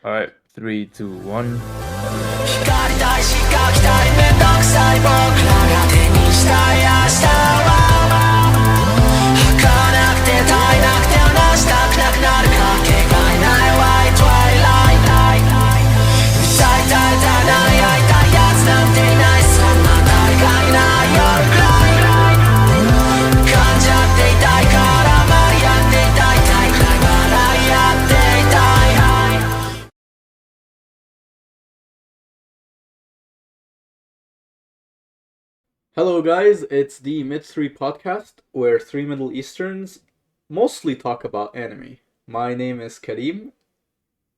All right, 3, 2, 1. 光りたいしかきたいめんどくさい僕らが手にしたい明日は儚くて絶えなくて話したくなくなるかけがえない White Twilight 歌いたいただやいたいやつなんていないそんな誰かいない夜くらい感じ合っていたいからマリ合っていたいたいくらい笑い合っていたいHello, guys. It's the Mid3 podcast where three Middle Easterns mostly talk about anime. My name is Karim,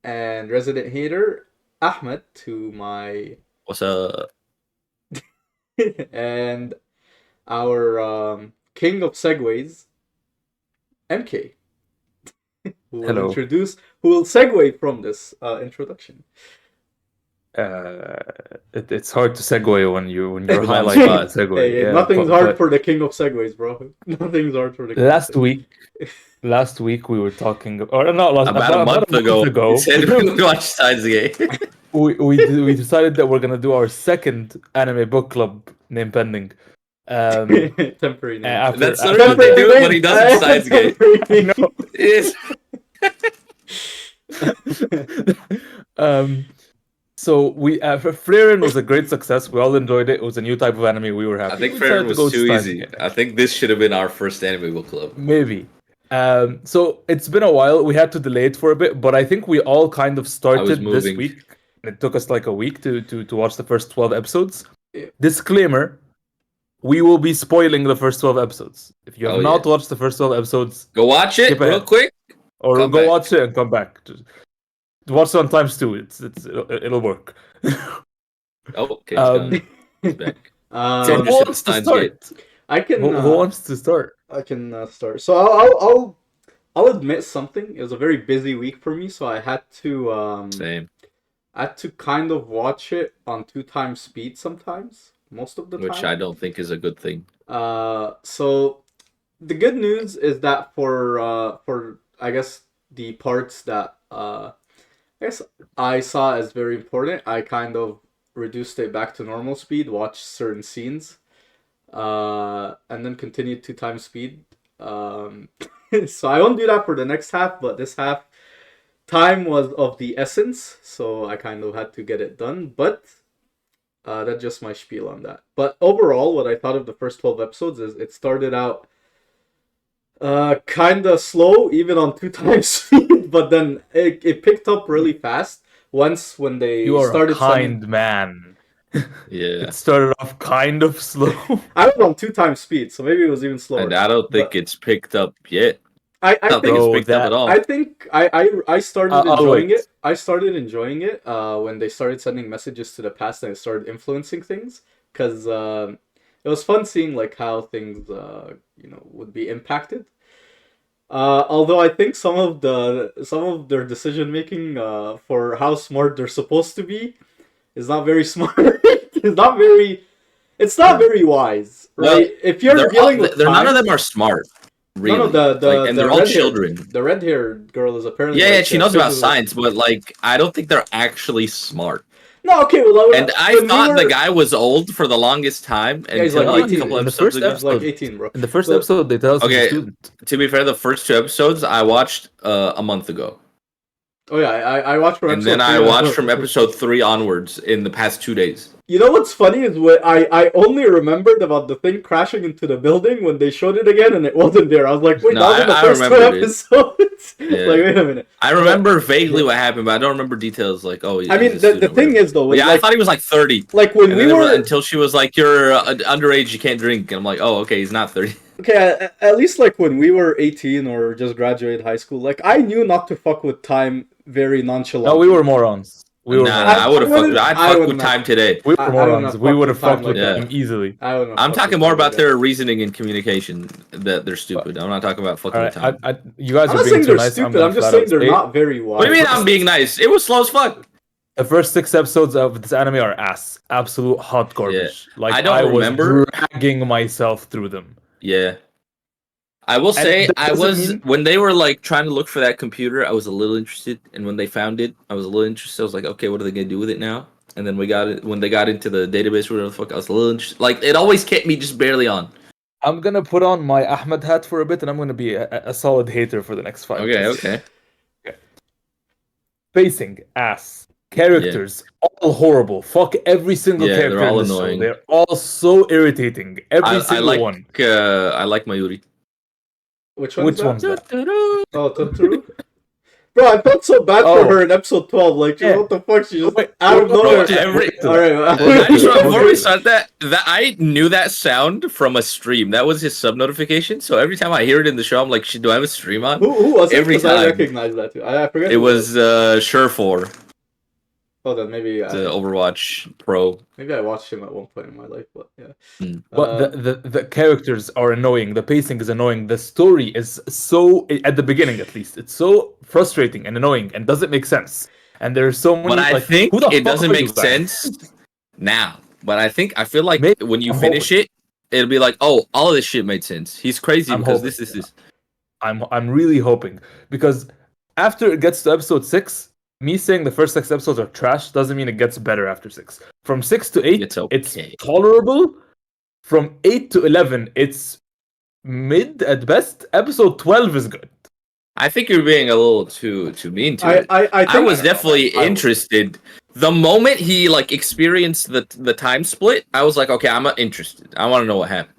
and resident hater Ahmed to my What's up? and our king of segues, MK, who Hello. who will segue from this introduction. It's hard to segue when you're Everyone's highlighting fine. segue. Hey, yeah, nothing's but- hard but for the king of segues, bro. Nothing's hard for the king. last week we were talking, or not last, About a month ago, we said we were going to watch Steins Gate. we decided that we're gonna do our second anime book club name pending. Temporary name. After, That's after literally what they do Temporary when he does name. Steins Gate. Temporary name. Yes. So we Frieren was a great success. We all enjoyed it. It was a new type of anime. We were happy. I think We Fair decided to was go too Steins easy. again. I think this should have been our first anime book club. Maybe. So it's been a while. We had to delay it for a bit, but I think we all kind of started this moving. week. It took us like a week to watch the first 12 episodes. Yeah. Disclaimer: we will be spoiling the first 12 episodes. If you have Oh, not yeah. watched the first 12 episodes, Go watch it Skip ahead. real quick. or Come go back. watch it and come back. Just watch it on times 2. It'll work. Oh, okay. He's back. So Ten- who ship wants to Steins start? I can. Who wants to start? I can start. So I'll admit something. It was a very busy week for me, so I had to Same. kind of watch it on 2 times speed sometimes, most of the Which time. I don't think is a good thing. So the good news is that for I guess the parts that I guess I saw as very important, I kind of reduced it back to normal speed, watched certain scenes, and then continued 2 times speed. So I won't do that for the next half, but this half time was of the essence, so I kind of had to get it done. But that's just my spiel on that. But overall, what I thought of the first 12 episodes is it started out kind of slow, even on 2 times speed, but then it picked up really fast once when they You are started a kind man. Yeah. It started off kind of slow. I was on 2 times speed, so maybe it was even slower. And I don't think it's picked up yet. I I don't think think Bro, it's picked up that- at all. I think I started I'll enjoying wait. it. I started enjoying it when they started sending messages to the past and it started influencing things. Because it was fun seeing like how things would be impacted. Although I think some of their decision making for how smart they're supposed to be is not very smart. It's not very wise, Well, right? If you're dealing with none of time- them are smart. Really. No, and they're all red-haired- children. The red-haired girl is apparently. Yeah, like, she knows about physical- science, but like I don't think they're actually smart. No, okay, well, And I when we thought the were- guy was old for the longest time he's until like like 18. a couple In the episodes first ago. He's like 18, bro. In the first But- episode, they tell us Okay. he's a student. To be fair, the first 2 episodes I watched a month ago, Oh yeah, I watched from and episode then I 3 watched from episode 3 onwards in the past 2 days. You know what's funny is what I only remembered about the thing crashing into the building when they showed it again and it wasn't there. I was like, wait, No, that was in the I first 2 remembered it. episodes. Yeah. Like, wait a minute. I remember vaguely what happened, but I don't remember details. Like, oh, I mean, the thing is though, yeah, I thought he was like 30. like when And we then were until she was like, "You're underage, you can't drink," and I'm like, "Oh, okay, he's not 30." okay, at least like when we were 18 or just graduated high school, like I knew not to fuck with time very nonchalant. No, we were morons. We were Nah, morons. I would have wouldn't- fucked. I'd I fuck wouldn't with have. time today. We I were don't morons. know, We fuck would with have fucked time with like them that. easily. I don't know. I'm fuck talking with more time about like their reasoning and communication that they're stupid. I'm not talking about fucking All with right, time. you guys I'm are not being saying too they're nice. stupid. gonna I'm just flat saying out they're say not very wise. What do you mean I'm being nice? It was slow as fuck. The first 6 episodes of this anime are absolute hot garbage. Like I don't was remember- dragging myself through them. Yeah. I will say that I doesn't was mean- when they were like trying to look for that computer, I was a little interested, and when they found it, I was a little interested. I was like, okay, what are they gonna do with it now? And then we got it when they got into the database or whatever the fuck. I was a little interested. Like it always kept me just barely on. I'm gonna put on my Ahmed hat for a bit, and I'm gonna be a solid hater for the next 5 minutes. Okay. Pacing, ass. Characters, all horrible. Fuck every single Yeah, character they're all in the show. annoying. They're all so irritating. Every I single one. like Mayuri. Which Which one's one's that? that? Oh, Totoro. Bro, I felt so bad for her in episode 12. Like, Yeah. what the fuck? She just Wait, out of bro, nowhere. every- Alright, I just want before we start that I knew that sound from a stream. That was his sub notification. So every time I hear it in the show, I'm like, do I have a stream on? who was it? Every 'Cause I time. recognize that too. I forget. It who was Sure4, Oh, then maybe the Overwatch Pro. maybe I watched him at one point in my life, but yeah. But the characters are annoying. The pacing is annoying. The story is so, at the beginning at least, it's so frustrating and annoying and doesn't make sense. And there's so many. But I like, think who the it fuck doesn't are you make guys? sense now. But I feel like Maybe- when you I'm finish it, it'll be like, oh, all of this shit made sense. He's crazy I'm because hoping, this. I'm really hoping, because after it gets to episode 6, me saying the first 6 episodes are trash doesn't mean it gets better after 6. From 6 to 8, It's it's okay. tolerable. From 8 to 11, it's mid at best. Episode 12 is good. I think you're being a little too mean to it. I I think was definitely interested. The moment he like experienced the time split, I was like, okay, I'm interested. I want to know what happened.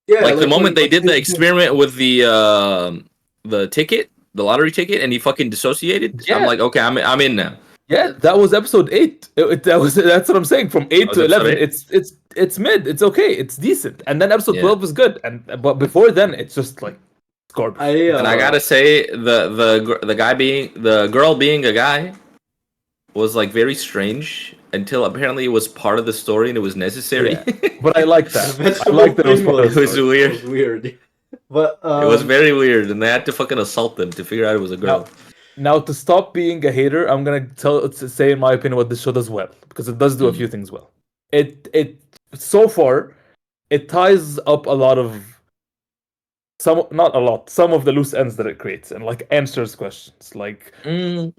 yeah, Like the moment when- they did the experiment with the ticket, the lottery ticket, and he fucking dissociated. Yeah. I'm like, okay, I'm in now. Yeah, that was episode 8. That's what I'm saying. From 8 was to episode 11, eight? it's mid. It's okay. It's decent. And then episode Yeah. 12 is good. But before then, it's just like garbage. And I gotta say, the girl being a guy was like very strange until apparently it was part of the story and it was necessary. Yeah. But I like that. The I vegetable like that it was thing part of It the was story. weird. It was weird. But It was very weird, and they had to fucking assault them to figure out it was a girl. Now, to stop being a hater, I'm gonna say in my opinion what this show does well, because it does do a few things well. It so far it ties up a lot of some of the loose ends that it creates, and like answers questions. Like,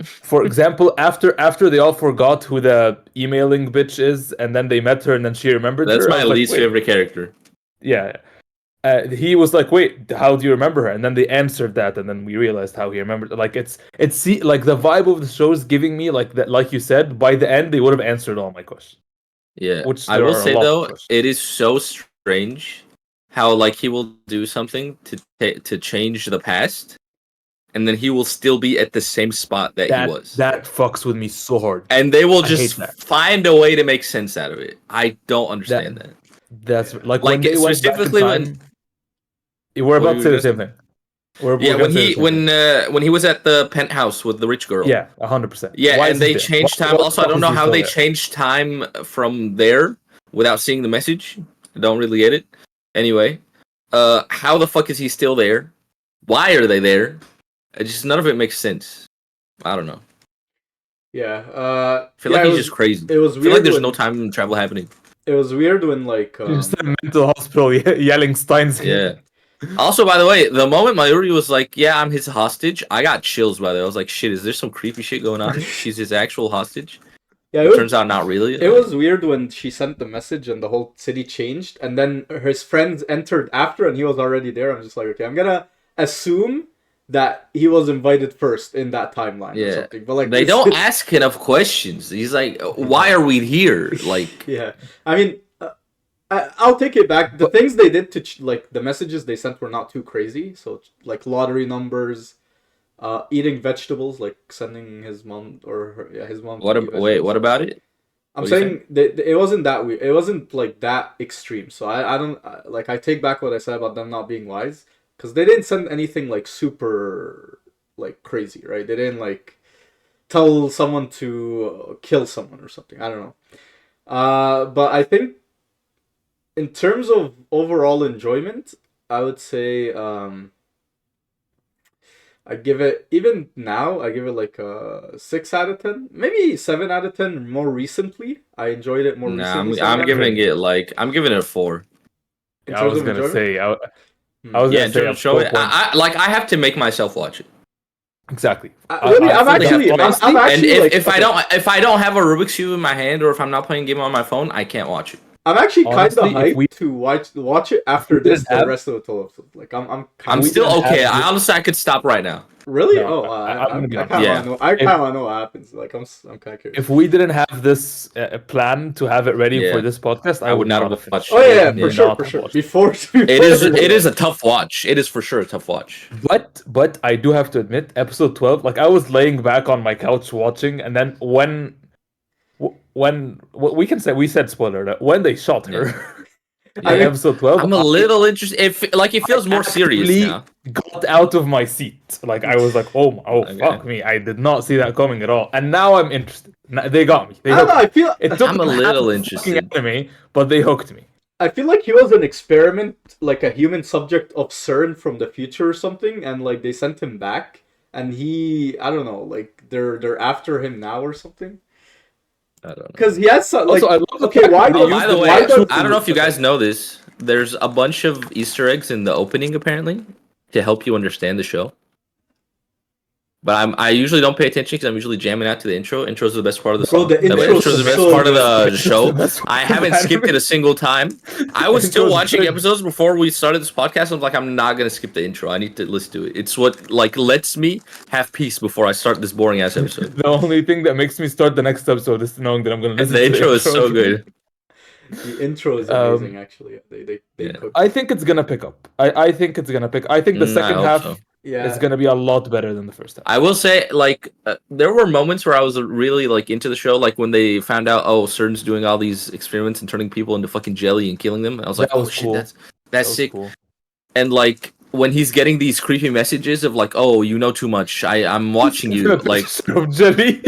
for example, after they all forgot who the emailing bitch is, and then they met her, and then she remembered. That's her, I my was like, least wait. favorite character. Yeah. He was like, "Wait, how do you remember her?" And then they answered that, and then we realized how he remembered. Like like the vibe of the show is giving me like that. Like you said, by the end they would have answered all my questions. Yeah, Which I there will are a say lot of though, questions. it is so strange how like he will do something to change the past, and then he will still be at the same spot that he was. That fucks with me so hard. And they will I just hate that. find a way to make sense out of it. I don't understand that. That's like Like, when they went back in specifically when- time. We're What about to say were the you same thing. We're Yeah, gonna when say he the same thing. when he was at the penthouse with the rich girl. Yeah, 100%. Yeah, Why and is they he there? changed Why- time. why Also, I the don't fuck know is he how still they there? changed time from there without seeing the message. I don't really get it. Anyway, how the fuck is he still there? Why are they there? None of it makes sense. I don't know. yeah. I feel like he's just crazy. It was I weird. feel like there's when, no time travel happening. It was weird when like He was in a mental hospital yelling Steins. Yeah. Also, by the way, the moment Mayuri was like, "Yeah, I'm his hostage," I got chills by that. I was like, "Shit, is there some creepy shit going on? She's his actual hostage." yeah. It turns out not really. It was weird when she sent the message and the whole city changed, and then his friends entered after, and he was already there. I'm just like, okay, I'm gonna assume that he was invited first in that timeline or Yeah. something. But like They don't ask enough questions. He's like, "Why are we here?" Like, Yeah, I mean, I'll take it back. The things they did to like the messages they sent were not too crazy. So like lottery numbers, eating vegetables, like sending his mom his mom. to eat wait, vegetables. what about it? I'm What are you saying that it wasn't that weird. It wasn't like that extreme. So I don't like I take back what I said about them not being wise, because they didn't send anything like super like crazy, right? They didn't like tell someone to kill someone or something. I don't know. But I think in terms of overall enjoyment, I would say I give it, even now, I give it like a 6 out of 10, maybe 7 out of 10 more recently. I enjoyed it more Nah, recently. I'm giving it a 4. In I terms was of gonna enjoyment? say I was Yeah, gonna in say terms of show it, 12 points. I have to make myself watch it. Exactly. Really, I'm fully actually, have to. I'm And actually if, like, if I okay. don't if I don't have a Rubik's cube in my hand, or if I'm not playing a game on my phone, I can't watch it. I'm actually kind of Honestly, if hyped we- to watch it after we didn't this, the have- rest of the 12 episodes. Like, I'm I'm kind we of still didn't have okay. this- Honestly, I could stop right now. really. No, I'm gonna be I honest. kind of Yeah. want to know. I kind of want to know what happens. Like, I'm kind of curious. If we didn't have this plan to have it ready Yeah. for this podcast, I would not have finished. watched Oh yeah, Yeah, for sure, not for sure. watched. Before It is a tough watch. It is for sure a tough watch. But I do have to admit, episode 12, like I was laying back on my couch watching, and then when we can say, we said spoiler that when they shot her in I mean, episode 12, I'm a little interested. It feels more serious actively now. got out of my seat. Like I was like, Okay. fuck me, I did not see that coming at all. And now I'm interested. They got me. They I don't know. hooked me. It took I'm a me half little the interested. fucking anime, but they hooked me. I feel like he was an experiment, like a human subject of CERN from the future or something, and like they sent him back, and I don't know, like they're after him now or something. I don't know. Because he has some, like, Also, I love the okay, fact why that do they you? used By the way, why don't I don't know if you okay. guys know this. There's a bunch of Easter eggs in the opening, apparently, to help you understand the show. But I usually don't pay attention because I'm usually jamming out to the intro. Intro's the best part of the Bro, song. the intro's intro's the best so part of good. the show. That's I what haven't anime- skipped it a single time. I was still Intro's watching good. episodes before we started this podcast. I'm like, I'm not gonna skip the intro. I need to listen to it. It's what like lets me have peace before I start this boring ass episode. The only thing that makes me start the next episode is knowing that I'm gonna And listen the to intro is so good. The intro is amazing, actually. They Yeah. cooked. I think it's gonna pick up. I think it's gonna pick. I think the I second hope half so. Yeah, is gonna be a lot better than the first half. I will say, like, there were moments where I was really like into the show, like when they found out, oh, CERN's doing all these experiments and turning people into fucking jelly and killing them. I was like, That was oh shit, cool. that's That was sick. cool. And like when he's getting these creepy messages of like, oh, you know too much. I'm watching you. Like, of jelly.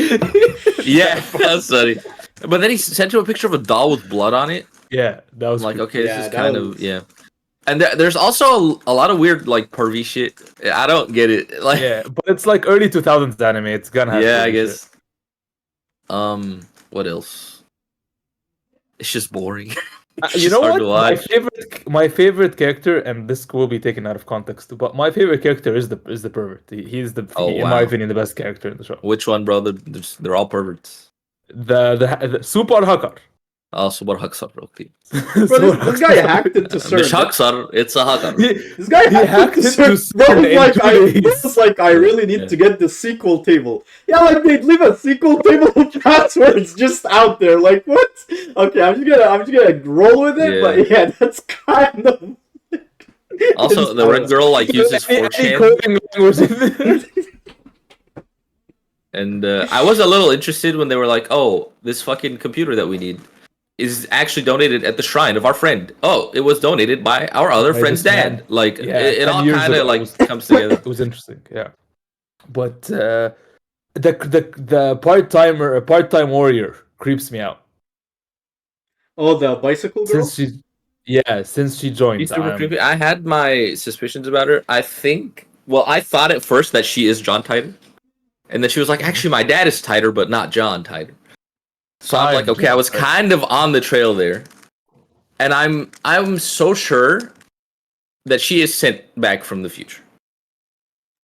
yeah, that's funny. But then he sent him a picture of a doll with blood on it. Yeah, that was I'm like, creepy. okay, Yeah, this is that kind was- of yeah. And there's also a lot of weird like pervy shit. I don't get it. Like, Yeah, but it's like early 2000s anime. It's gonna have. yeah, I creepy guess. What else? It's just boring. shit. It's You just know hard what? to My favorite character, and this will be taken out of context, but my favorite character is the pervert. He's Oh, in my wow. opinion, the best character in the show. Which one, bro? They're all perverts. The super hacker. Oh, super haksar, okay. bro, this guy hacked into CERN. Mish haksar, it's a hakar. This guy He hacked hacked into into CERN. Bro, CERN was in like, 2 days. was like, I really need Yeah. to get the sequel table. Yeah, like they'd leave a sequel table of passwords just out there. Like, what? Okay, I'm just gonna roll with it. Yeah. But yeah, that's kind of. Also, the red girl like uses Any 4chan, coding language. and I was a little interested when they were like, "Oh, this fucking computer that we need is actually donated at the shrine of our friend." Oh, it was donated by our other By friend's this dad. man. Like Yeah, it 10 all years kind of ago, like it was- comes together. It was interesting, yeah. But the part-time warrior creeps me out Oh, the bicycle girl. since she joined. She's super creepy. I had my suspicions about her. I thought at first that she is John Titor, and then she was like, "Actually, my dad is Titor, but not John Titor." So I'm like, okay, I was kind of on the trail there, and I'm so sure that she is sent back from the future.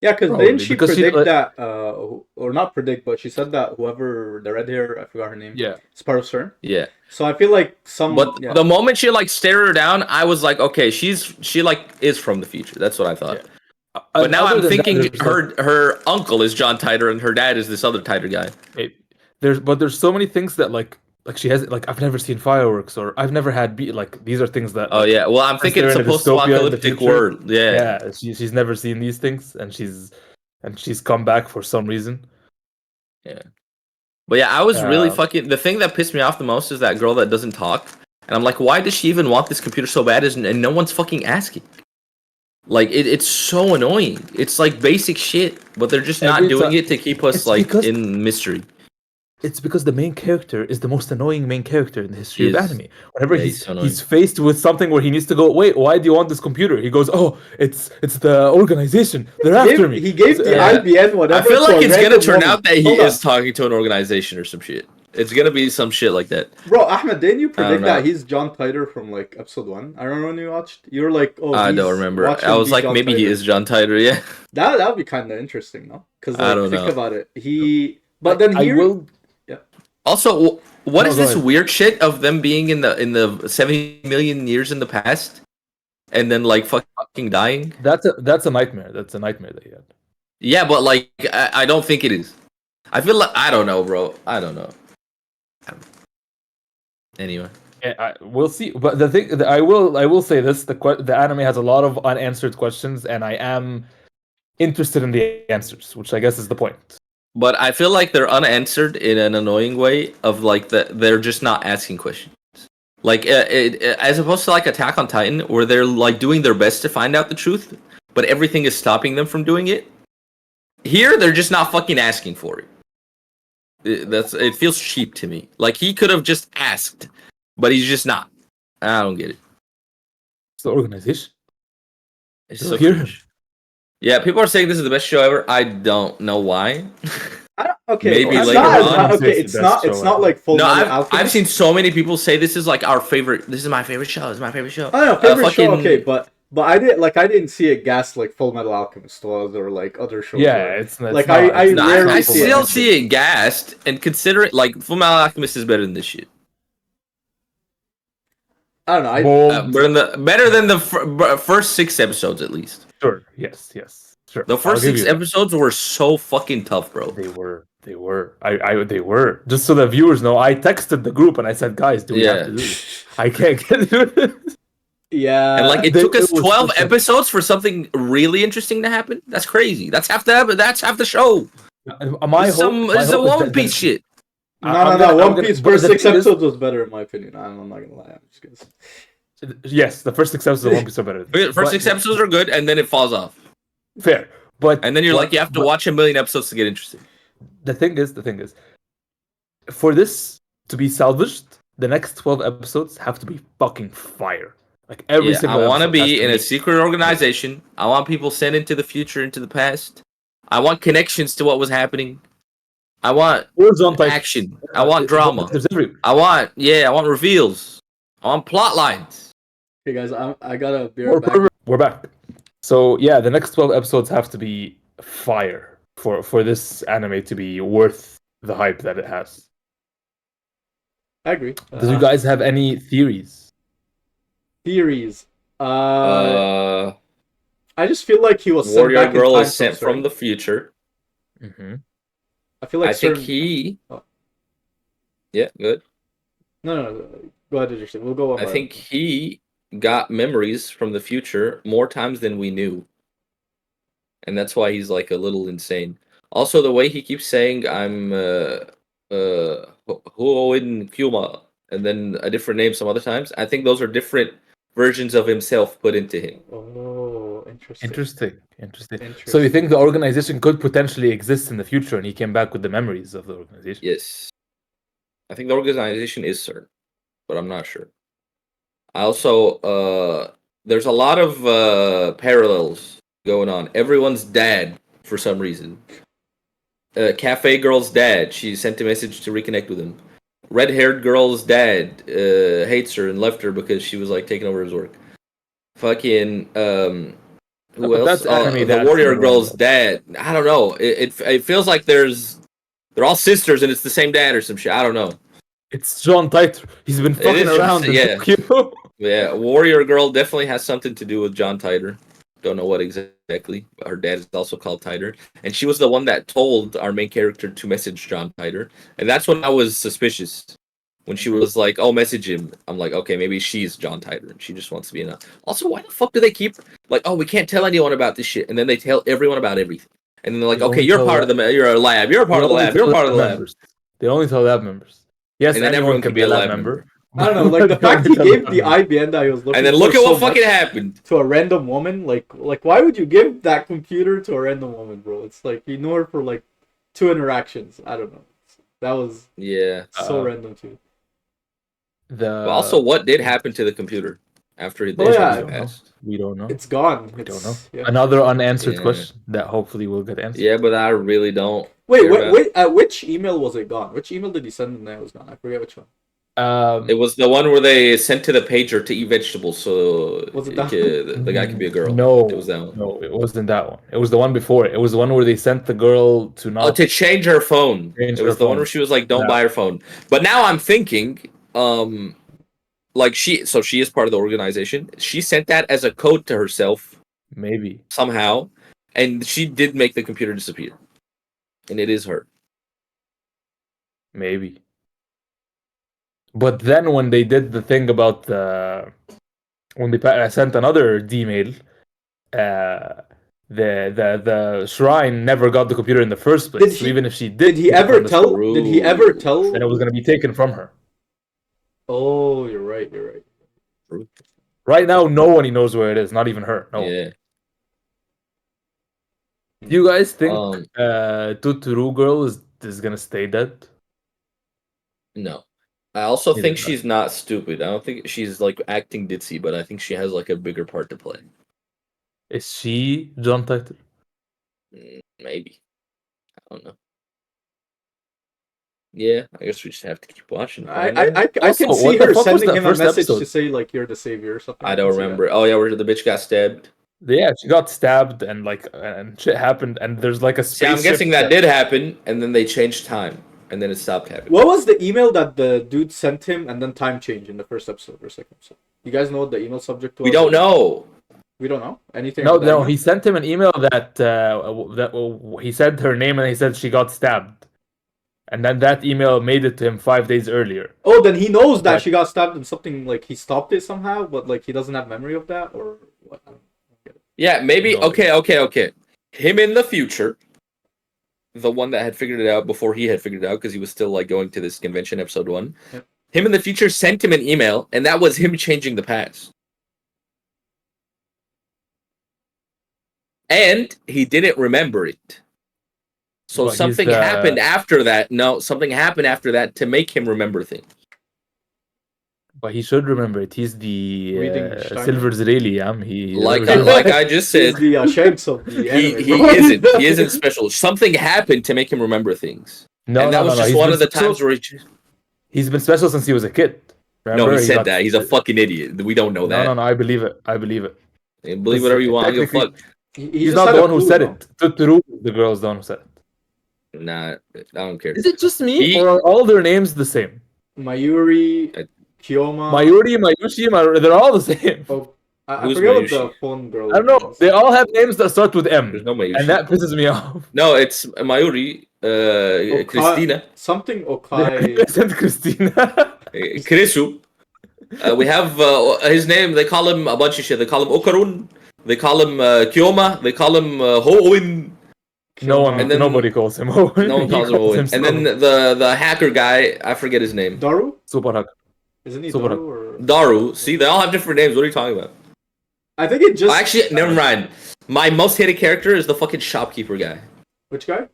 Yeah, because Probably, didn't she because she, predict like- that, or not predict, but she said that whoever the red hair, I forgot her name. Yeah. It's part of CERN. Yeah, So I feel like but yeah. the moment she like stared her down, I was like, okay, she like is from the future. That's what I thought. Yeah. But now Other I'm than that, thinking there's, her uncle is John Titor and her dad is this other Titor guy. there's so many things that like she has, like, I've never seen fireworks, or I've never had like these are things that, Oh like, yeah, well I'm thinking they're it's a in a dystopia in the post-apocalyptic future. world. Yeah. yeah, she's never seen these things, and she's come back for some reason. But yeah, I was really Uh, fucking. The thing that pissed me off the most is that girl that doesn't talk, and I'm like, why does she even want this computer so bad? And no one's fucking asking. Like it's so annoying. It's like basic shit, but they're just not Every doing ti- it to keep us It's like because- in mystery. It's because the main character is the most annoying main character in the history He of is. anime. Whenever Yeah, he's he's so annoying. he's faced with something where he needs to go, wait, why do you want this computer? He goes, oh, it's the organization. They're after me. He gave the Yeah. IBN whatever. I feel to like a it's gonna random turn woman. out that he Hold on. is talking to an organization or some shit. It's gonna be some shit like that. Bro, Ahmed, didn't you predict know. that he's John Titor from like episode 1? I remember when you watched. You were like, "Oh, I he's don't remember. watch I him was be like, John maybe he Titor." is John Titor. Yeah. That would be kind of interesting, no? Because I like, don't think know. about it. But then I will. Also, what No, is go this ahead. weird shit of them being in the 70 million years in the past, and then like fucking dying? That's a nightmare. That's a nightmare that he had. Yeah, but like I don't think it is. I feel like I don't know, bro. I don't know. Anyway, We'll see. But the thing, I will say this: the anime has a lot of unanswered questions, and I am interested in the answers, which I guess is the point. but I feel like they're unanswered in an annoying way of like they're just not asking questions. Like as opposed to like Attack on Titan, where they're like doing their best to find out the truth, but everything is stopping them from doing it. Here, they're just not fucking asking for it. It feels cheap to me. Like he could have just asked, but he's just not. I don't get it. It's the organization. It's They'll so hear cringe. Yeah, people are saying this is the best show ever. I don't know why. okay, Maybe it's later not, on. okay, it's not like Full No, Metal I've Alchemist. seen so many people say this is like our favorite. This is my favorite show. This is my favorite show. I know, favorite show, fucking- okay, but I didn't see it gas like Full Metal Alchemist was or like other shows. Yeah, were. it's like not, I it's No, not rarely I see it. still see it gassed and consider it like Full Metal Alchemist is better than this shit. I don't know. Bold. Better than the first 6 episodes at least. Sure. Yes. Sure. The first I'll give 6 you that. episodes were so fucking tough, bro. They were. They were. Just so the viewers know, I texted the group and I said, "Guys, do we have to do this? I can't get through this." Yeah, And like it They- took us it was 12 so- episodes for something really interesting to happen. That's crazy. That's half the show. My This is hope, some my this is a hope is One that- Piece shit. no. One Piece but first the 6 thing is- episodes was better in my opinion. I'm not gonna lie. I'm just kidding. Yes, the first 6 episodes of One Piece are better. First But- 6 episodes are good, and then it falls off. fair, but And then you're like, you have to but watch a million episodes to get interested. The thing is, for this to be salvaged, the next 12 episodes have to be fucking fire. Like every Yeah, single. I want to episode has be in a secret organization. I want people sent into the future, into the past. I want connections to what was happening. I want Warzone type action. I want drama. There's everywhere. I want reveals. I want plot lines. Okay, guys, I gotta be right back. We're back. So yeah, the next 12 episodes have to be fire for this anime to be worth the hype that it has. I agree. Do you guys have any theories? Theories? Uh, I just feel like he was sent Warrior back in Girl time is sent certain- from the future. Mm-hmm. I feel like I think certain- he. Oh. Yeah, good. No. Go ahead, Interesting. We'll go. I think he got memories from the future more times than we knew. And that's why he's like a little insane. Also, the way he keeps saying I'm Huoin Kyuma and then a different name some other times, I think those are different versions of himself put into him. Oh, interesting. Interesting. So you think the organization could potentially exist in the future, and he came back with the memories of the organization? Yes. I think the organization is certain, but I'm not sure. I also there's a lot of parallels going on. Everyone's dad for some reason. Cafe girl's dad, she sent a message to reconnect with him. Red-haired girl's dad hates her and left her because she was like taking over his work. Fucking who But else? that's anime The dads warrior in the girl's world. dad. I don't know. It feels like they're all sisters and it's the same dad or some shit. I don't know. It's John Titor. He's been fucking is, around in yeah. Tokyo. Yeah, Warrior Girl definitely has something to do with John Titor. Don't know what exactly. But her dad is also called Titor. And she was the one that told our main character to message John Titor. And that's when I was suspicious. When she was like, oh, message him. I'm like, okay, maybe she's John Titor. And she just wants to be in a... Also, why the fuck do they keep... Like, oh, we can't tell anyone about this shit. And then they tell everyone about everything. And then they're like, They okay, only you're tell part of the... You're a lab. You're a part of the lab. You're a part of the lab. Members. They only tell lab members. Yes, And then anyone can be a lab member. I don't know, like the fact he gave the IBN that he was looking And then for look at so what fucking much happened. to a random woman. Like why would you give that computer to a random woman, bro? It's like you know her for like 2 interactions. I don't know. That was Yeah. so random too. But also, what did happen to the computer? after Oh, the yeah. We Chinese don't know. passed. We don't know. It's gone. We don't know. Yeah. Another unanswered Yeah. question that hopefully will get answered. Yeah, but I really don't. Wait, care about it. at which email was it gone? Which email did he send and then it was gone? I forget which one. It was the one where they sent to the pager to eat vegetables, so Was it that the guy could be a girl. No, It was that one. no, it wasn't that one. It was the one before it. It was the one where they sent the girl to Oh, not. to change her phone. Change It was her the one phone. where she was like, "Don't Yeah. buy her phone." But now I'm thinking, like she is part of the organization. She sent that as a code to herself Maybe. somehow, and she did make the computer disappear, and it is her. Maybe. But then when they did the thing about when they sent another D-mail, the shrine never got the computer in the first place. Did So he- even if she Did he take it ever from the tell? store, Did he ever tell? then it was going to be taken from her. Oh, you're right. You're right. Right now, no one knows where it is. Not even her. No. Yeah. Do you guys think Um, Tuturu girl is gonna stay dead? No. I also Neither think do I. she's not stupid. I don't think she's like acting ditzy, but I think she has like a bigger part to play. Is she John Titor? Maybe. I don't know. Yeah, I guess we just have to keep watching. I Also, can see what the her fuck was sending that him a first message episode? to say like you're the savior or something. I can don't see that. remember. Oh yeah, where the bitch got stabbed. Yeah, she got stabbed and shit happened and there's like a See, I'm spaceship guessing that did happen, and then they changed time, and then it stopped happening. What was the email that the dude sent him and then time change in the first episode or second episode? You guys know what the email subject was? We don't know. We don't know anything. No, about that no, email? he sent him an email that he said her name and he said she got stabbed. And then that email made it to him 5 days earlier. Oh, then he knows that But- she got stabbed and something like he stopped it somehow, but like he doesn't have memory of that or what? I don't get it. Yeah, maybe. No. Okay. Him in the future, the one that had figured it out before he had figured it out because he was still like going to this convention, episode 1. Yep. Him in the future sent him an email, and that was him changing the past. And he didn't remember it. So But he's something the- happened after that. No, something happened after that to make him remember things. But he should remember it. He's the Reading Steiner. Silver Zreli, He Like remembers- I just He's said, the Shanks of the anime. he isn't special. Something happened to make him remember things. No, and that was just He's one been of the special- times where he's been special since he was a kid. No, Remember? he said got- that. He's a fucking idiot. We don't know that. No, I believe it. I believe it. Believe whatever you want. I give a fuck. He He's just not had the a one who clue, said though. it. Tuturu, the girl's the one who said it. Nah, I don't care. Is it just me, He- or are all their names the same? Mayuri, Kiyoma. Mayuri, Mayushi, they're all the same. Oh, I Who's forget what Mayushi? the phone girl. I don't know. is. They all have names that start with M, There's no Mayushi. and that pisses me off. No, it's Mayuri, Christina, Something Okai. Isn't Christina? Krisu. We have his name. They call him a bunch of shit. They call him Okarun. They call him Kyoma. They call him Ho'oin. No one, And then- nobody calls him Owen. No one He calls him Owen. And then himself the hacker guy, I forget his name. Daru? Super Hug. Isn't he Super. Daru? Or... Daru. See, they all have different names. What are you talking about? I think it just. Actually, never mind. My most hated character is the fucking shopkeeper guy. Which guy?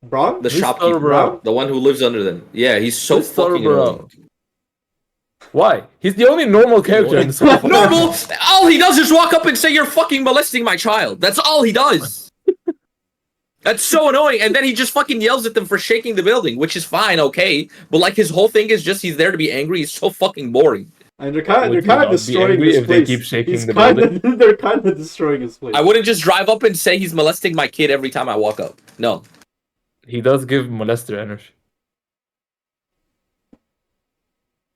Braun? The Mr. shopkeeper. Brown. The one who lives under them. Yeah, he's so Mr. fucking Brown. annoying. Why? He's the only normal character in this whole fucking- Normal. All he does is walk up and say, "You're fucking molesting my child." That's all he does. That's so annoying. And then he just fucking yells at them for shaking the building, which is fine, okay. But like his whole thing is just he's there to be angry. He's so fucking boring. And they're kind Would of you not be destroying angry his if they place. keep shaking He's the kinda, they're kind of destroying his place. I wouldn't just drive up and say he's molesting my kid every time I walk up. No. He does give molester energy.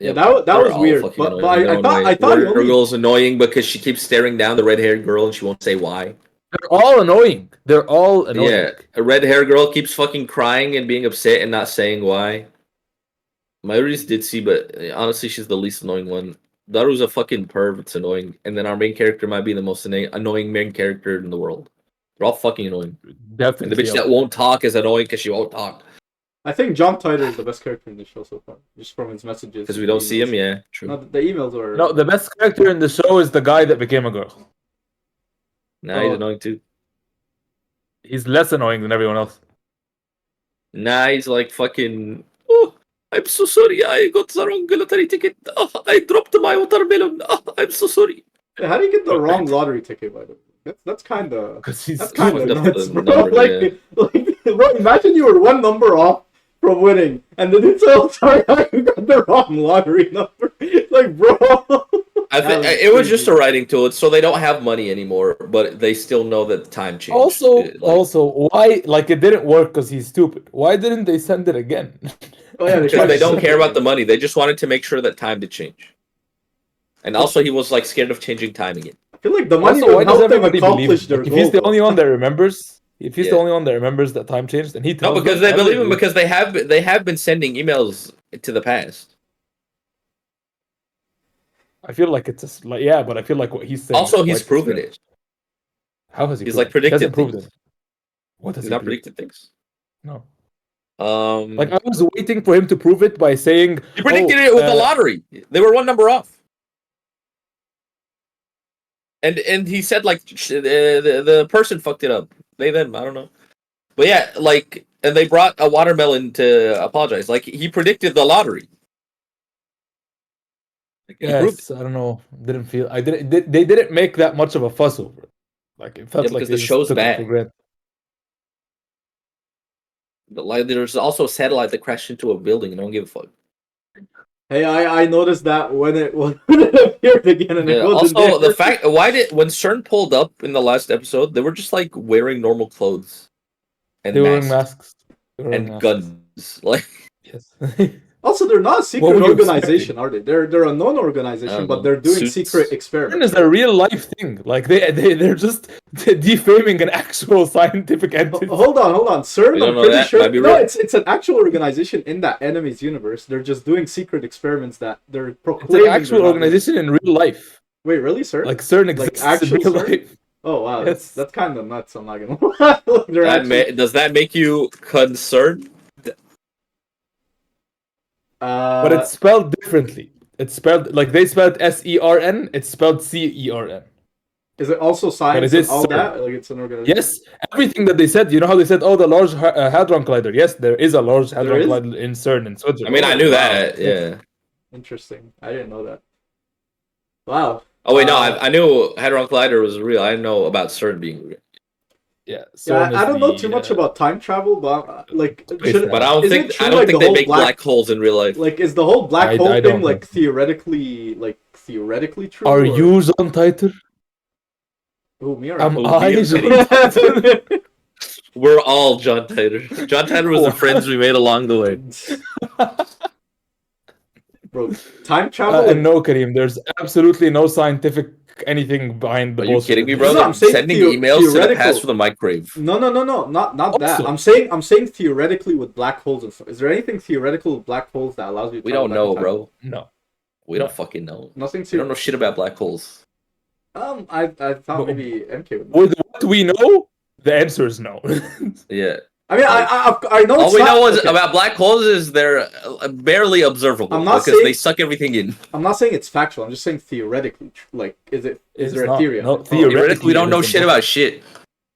Yeah, that They're was all weird. fucking But annoying. They're I thought annoying. he only- Girl's annoying because she keeps staring down the red-haired girl and she won't say why. They're all annoying. They're all annoying. Yeah, a red-haired girl keeps fucking crying and being upset and not saying why. Mayuri's ditzy, but honestly, she's the least annoying one. Daru's a fucking perv. It's annoying. And then our main character might be the most annoying main character in the world. They're all fucking annoying. And Definitely. the bitch that won't talk is annoying because she won't talk. I think John Titor is the best character in the show so far, just from his messages. Because we don't see him, yeah. True. No, the emails are. No, the best character in the show is the guy that became a girl. Nah, he's Oh. annoying too. He's less annoying than everyone else. Nah, he's like fucking... Ooh. I'm so sorry. I got the wrong lottery ticket. Oh, I dropped my watermelon. Oh, I'm so sorry. How do you get the wrong lottery ticket, by the way? That's kind of Because he's that's kind of fucked up nuts, the bro. number, Like, bro, imagine you were one number off from winning, and the dude said, "Oh, sorry, you got the wrong lottery number." Like, bro. I think it was just a writing tool. It's so they don't have money anymore, but they still know that the time changed. Also, why? Like, it didn't work because he's stupid. Why didn't they send it again? Oh yeah, because they don't care about the money. They just wanted to make sure that time did change. And also, he was like scared of changing time again. I feel like the money Also, why would does help them everybody accomplish believe their him? Like, goal. if he's the though. only one that remembers, Yeah. the only one that remembers that time changed, and he tells No, because them, they believe him everybody- because they have been sending emails to the past. I feel like it's just like, yeah, but I feel like what he's saying. Also, is he's quite proven suspicious. it. How has he? He's proven like it? He predicted hasn't proved things. it. What has He's he not predicted? predicted things. No. Like I was waiting for him to prove it by saying he predicted it with the lottery. They were one number off. And he said like the person fucked it up. They them, I don't know. But yeah, like, and they brought a watermelon to apologize. Like, he predicted the lottery. Like, Yes, I don't know. Didn't feel. I didn't. They didn't make that much of a fuss over it. Like, it felt Yeah, like because they the just show's took it for bad. granted. But like, there's also a satellite that crashed into a building and I don't give a fuck. Hey, I noticed that when it appeared again, and Yeah, it wasn't also, there. the fact when CERN pulled up in the last episode, they were just like wearing normal clothes and They were wearing masks masks. They were wearing and masks. guns. Like, Yes. Also, they're not a What secret were you organization, expecting? are they? They're a known organization, but know. they're doing Suits. secret CERN experiments. is a real life thing. Like they're just defaming an actual scientific entity. Hold on. CERN, We don't I'm know pretty that. sure. Might be No, real. it's an actual organization in that enemy's universe. They're just doing secret experiments that they're It's proclaiming. an actual they're not organization in real life. doing. Wait, really, CERN? Like CERN exists in actual real CERN? life. Oh wow, Yes. that's kind of nuts. I'm not gonna lie. They're actually, does that make you concerned? But it's spelled differently. It's spelled like they spelled SERN. It's spelled CERN. is it also science is and all CERN. that? Like it's an organization. Yes, everything that they said. You know how they said, "Oh, the Large Hadron Collider." Yes, there is a Large Hadron is? Collider in CERN in I Switzerland. mean, I knew wow. that. Yeah. Interesting. I didn't know that. Wow. Oh wait, no, I knew Hadron Collider was real. I didn't know about CERN being real. Yeah, Yeah, CERN I is don't know the, too much about time travel, but like, Space should, But I don't is it think true, I don't like, think the they whole make black holes in real life. Like, is the whole black I hole don't thing know. like theoretically true? Are or- you John Titor? Who, me or Am Who, I me or John Teddy? Titor? We're all John Titor. John Titor was the friends we made along the way. Bro, time travel. And no, Kareem, there's absolutely no scientific anything behind the Are you bullshit. kidding me, No, brother? I'm saying Sending emails to the theoretical. past with a microwave. No, not that. Also- I'm saying theoretically with black holes and stuff. Is there anything theoretical with black holes that allows you to We travel don't back in know, time? bro. No. We don't fucking know. Nothing We don't know shit about black holes. I thought But- maybe MK would. With what we know, the answer is no. Yeah. I mean, I know. All it's we not, know is okay, about black holes is they're barely observable I'm not because saying- they suck everything in. I'm not saying it's factual. I'm just saying theoretically. Like, is It's there a not. theory? on No, it? Oh, Theoretically, we don't it know is shit about shit.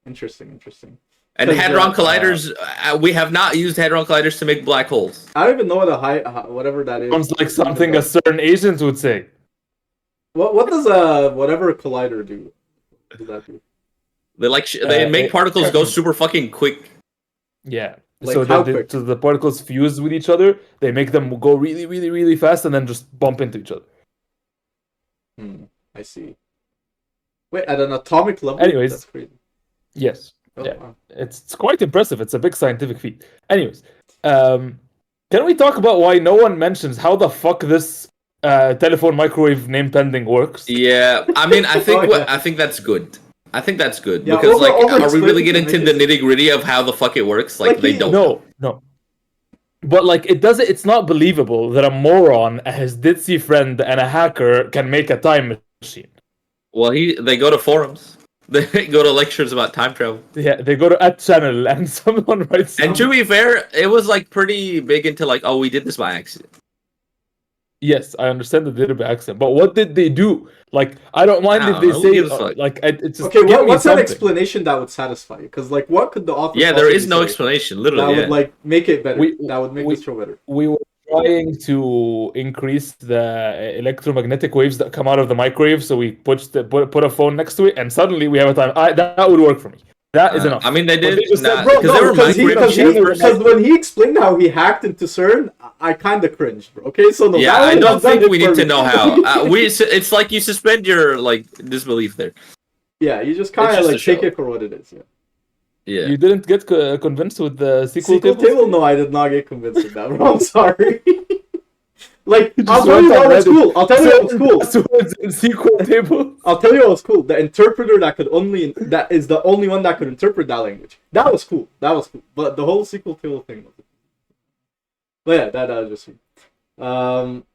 interesting. And Because, hadron colliders, we have not used hadron colliders to make black holes. I don't even know what whatever that is. Sounds like something a certain Asians would say. What does a whatever collider do? What does that do? They they make it- particles go super fucking quick. Yeah. Like so how the, quick? so the particles fuse with each other. They make them go really, really, really fast, and then just bump into each other. I see. Wait, at an atomic level. Anyways. That's crazy. Yes. Oh, Yeah. wow. It's quite impressive. It's a big scientific feat. Anyways, can we talk about why no one mentions how the fuck this telephone microwave name pending works? Yeah, I mean, I think Oh, yeah. I think that's good. I think that's good Yeah, because like, over are we really explaining getting to into the make nitty gritty of how the fuck it works? Like, Like, they he- don't. No. But like it doesn't. It's not believable that a moron, his ditzy friend, and a hacker can make a time machine. Well, they go to forums. They go to lectures about time travel. Yeah, they go to a channel and someone writes. And to be fair, it was like pretty big into like, oh, we did this by accident. Yes, I understand that they did it by accident, but what did they do? Like, I don't mind if I they don't know, who say gives a fuck? like it's just Okay, give me what's an something. explanation that would satisfy you? Because what could the author? Yeah, there is possibly no say explanation. that Literally, would like make it better. We- that would make we- the show better. We were trying to increase the electromagnetic waves that come out of the microwave, so we put a phone next to it, and suddenly we have a time. That would work for me. That is enough. I mean, they But did they just said, nah, Bro, because they no, were microwave chambers. because when he explained how he hacked into CERN, I kind of cringed, bro. Okay, so no, Yeah, that I would don't have done think it we for need to me. know how. It's like you suspend your like disbelief there. Yeah, you just kind It's of just like a take show. it for what it is. Yeah. Yeah. You didn't get convinced with the sequel Sequel tables? table? No, I did not get convinced of that, bro. I'm sorry. Like, You I'll just tell you went on what was Reddit. cool. I'll tell you what was cool. Passwords in sequel table. I'll tell you what was cool. The interpreter that is the only one that could interpret that language. That was cool. But the whole sequel table thing was. But yeah, that was just me.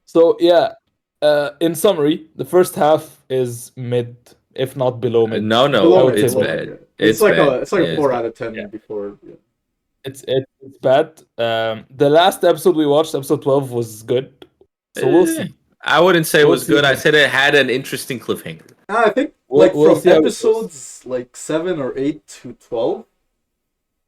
So yeah, in summary, the first half is mid, if not below mid. No, below it's mid, bad. Yeah. It's like bad. a 4 bad. out of 10 Yeah. before. Yeah. It's bad. The last episode we watched, episode 12, was good. So we'll see. I wouldn't say it We'll was see good. I then. said it had an interesting cliffhanger. I think We'll from see how it goes. episodes like 7 or 8 to 12,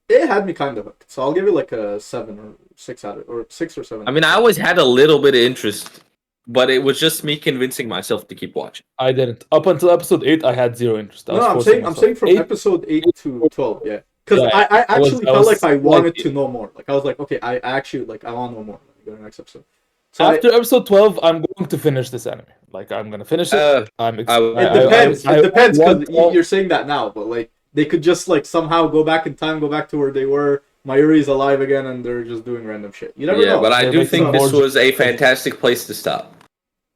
it had me kind of hooked. So I'll give it like a 7 or 6 or 6 or 7. I mean, I always had a little bit of interest, but it was just me convincing myself to keep watching. I didn't. Up until episode 8, I had zero interest. No, I'm saying from episode 8 to 12, yeah. Because Yeah, I actually felt like I wanted like- to know more. Like I was like, okay, I actually like I want to know more. Like, go to the next episode. So After episode 12, I'm going to finish this anime. Like, I'm going to finish it. It depends. I It depends because want- you're saying that now, but like they could just like somehow go back in time, go back to where they were. Mayuri's alive again, and they're just doing random shit. You never know. But I They're do making think this more- was a fantastic place to stop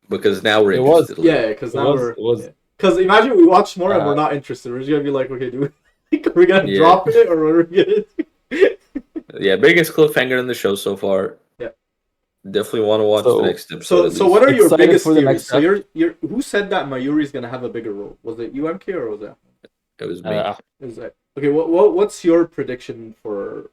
because now we're It was. interested. Yeah, because now It was. Because imagine we watch more and we're Uh, not interested. We're just gonna be like, okay, dude, are we gonna Yeah. drop it or what are we gonna do? Yeah, biggest cliffhanger in the show so far. Yeah. Definitely want to watch So- the next episode. So what are your Excited biggest for the theories? next So you're who said that Mayuri's gonna have a bigger role? Was it UMK or was that? It was me. Is that okay? What's your prediction for?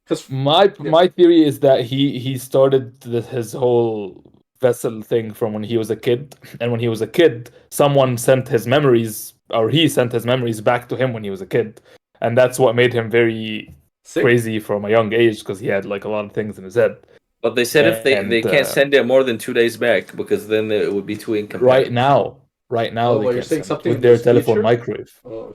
Because My theory is that he started his whole vessel thing from when he was a kid, and when he was a kid, someone sent his memories, or he sent his memories back to him when he was a kid, and that's what made him very crazy from a young age, because he had like a lot of things in his head. But they said if they And, can't send it more than 2 days back because then it would be too incompatible. Right now, Oh, they you're can't saying send it something with in their the telephone future? microwave. oh,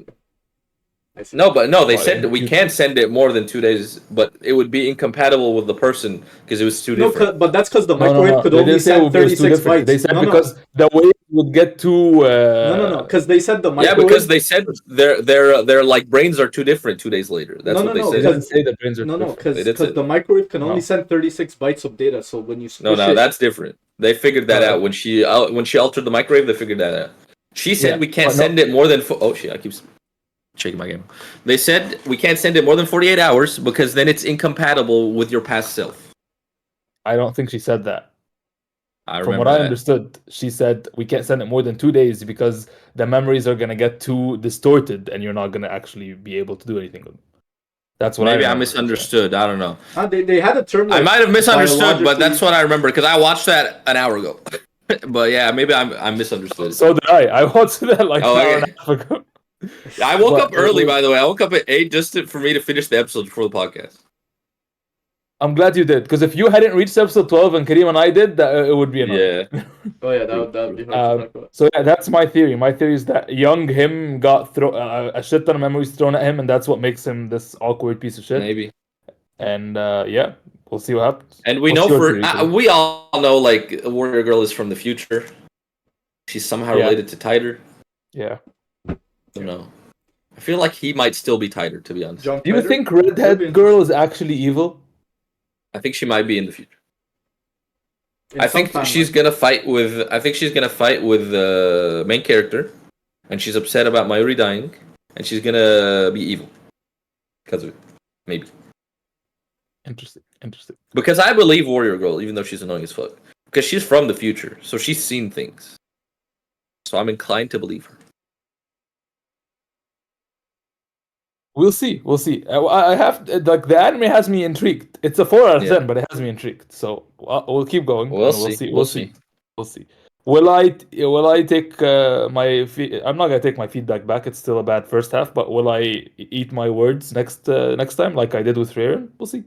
I see. No, they Well, said in that the we future. can't send it more than 2 days, but it would be incompatible with the person because it was too different. But that's because the microwave could They only didn't say it send would be 36 different. bytes. They said no, because the wave would get too. no, because they said the Yeah, microwave. because they said their like brains are too different 2 days later. That's No, what they no, They said. didn't say the brains are No, different. They did say because the microwave can only No. send 36 bytes of data. So when you No, squish it, that's different. They figured that No. out when she altered the microwave. They figured that out. She said Yeah, we can't but no- send it more than oh shit! I keep shaking my game. They said we can't send it more than 48 hours because then it's incompatible with your past self. I don't think she said that. I From remember what I that. understood, she said we can't send it more than 2 days because the memories are gonna get too distorted, and you're not gonna actually be able to do anything with them. That's what Maybe I remember. misunderstood. I don't know. they had a term. I Like, might have misunderstood, but that's biologically- what I remember because I watched that an hour ago. But yeah, maybe I misunderstood. So did I. I watched that like Oh, an hour okay. and a half ago. I woke But up early, it was- by the way. I woke up at 8 just for me to finish the episode before the podcast. I'm glad you did, because if you hadn't reached episode 12 and Kareem and I did, that it would be annoying. Yeah. Oh yeah, that would be hard to talk about. So yeah, that's my theory. My theory is that young him got a shit ton of memories thrown at him, and that's what makes him this awkward piece of shit. Maybe. And yeah, we'll see what happens. And we What's know your for theory, Kareem? we all know like Warrior Girl is from the future. She's somehow Yeah. related to Tighter. Yeah. I don't know. I feel like he might still be Tighter, to be honest. John Do you Titor? think That'd be redhead interesting. girl is actually evil? I think she might be in the future. In I some think timeline. she's gonna fight with. I think she's gonna fight with the main character, and she's upset about Mayuri dying, and she's gonna be evil because of it. Maybe Interesting. because I believe Warrior Girl, even though she's annoying as fuck, because she's from the future, so she's seen things. So I'm inclined to believe her. We'll see. I have like the anime has me intrigued. It's a 4 out of Yeah. 10, but it has me intrigued. So we'll keep going. We'll and see. We'll see. Will I take I'm not gonna take my feedback back. It's still a bad first half, but will I eat my words next time like I did with Raren? We'll see.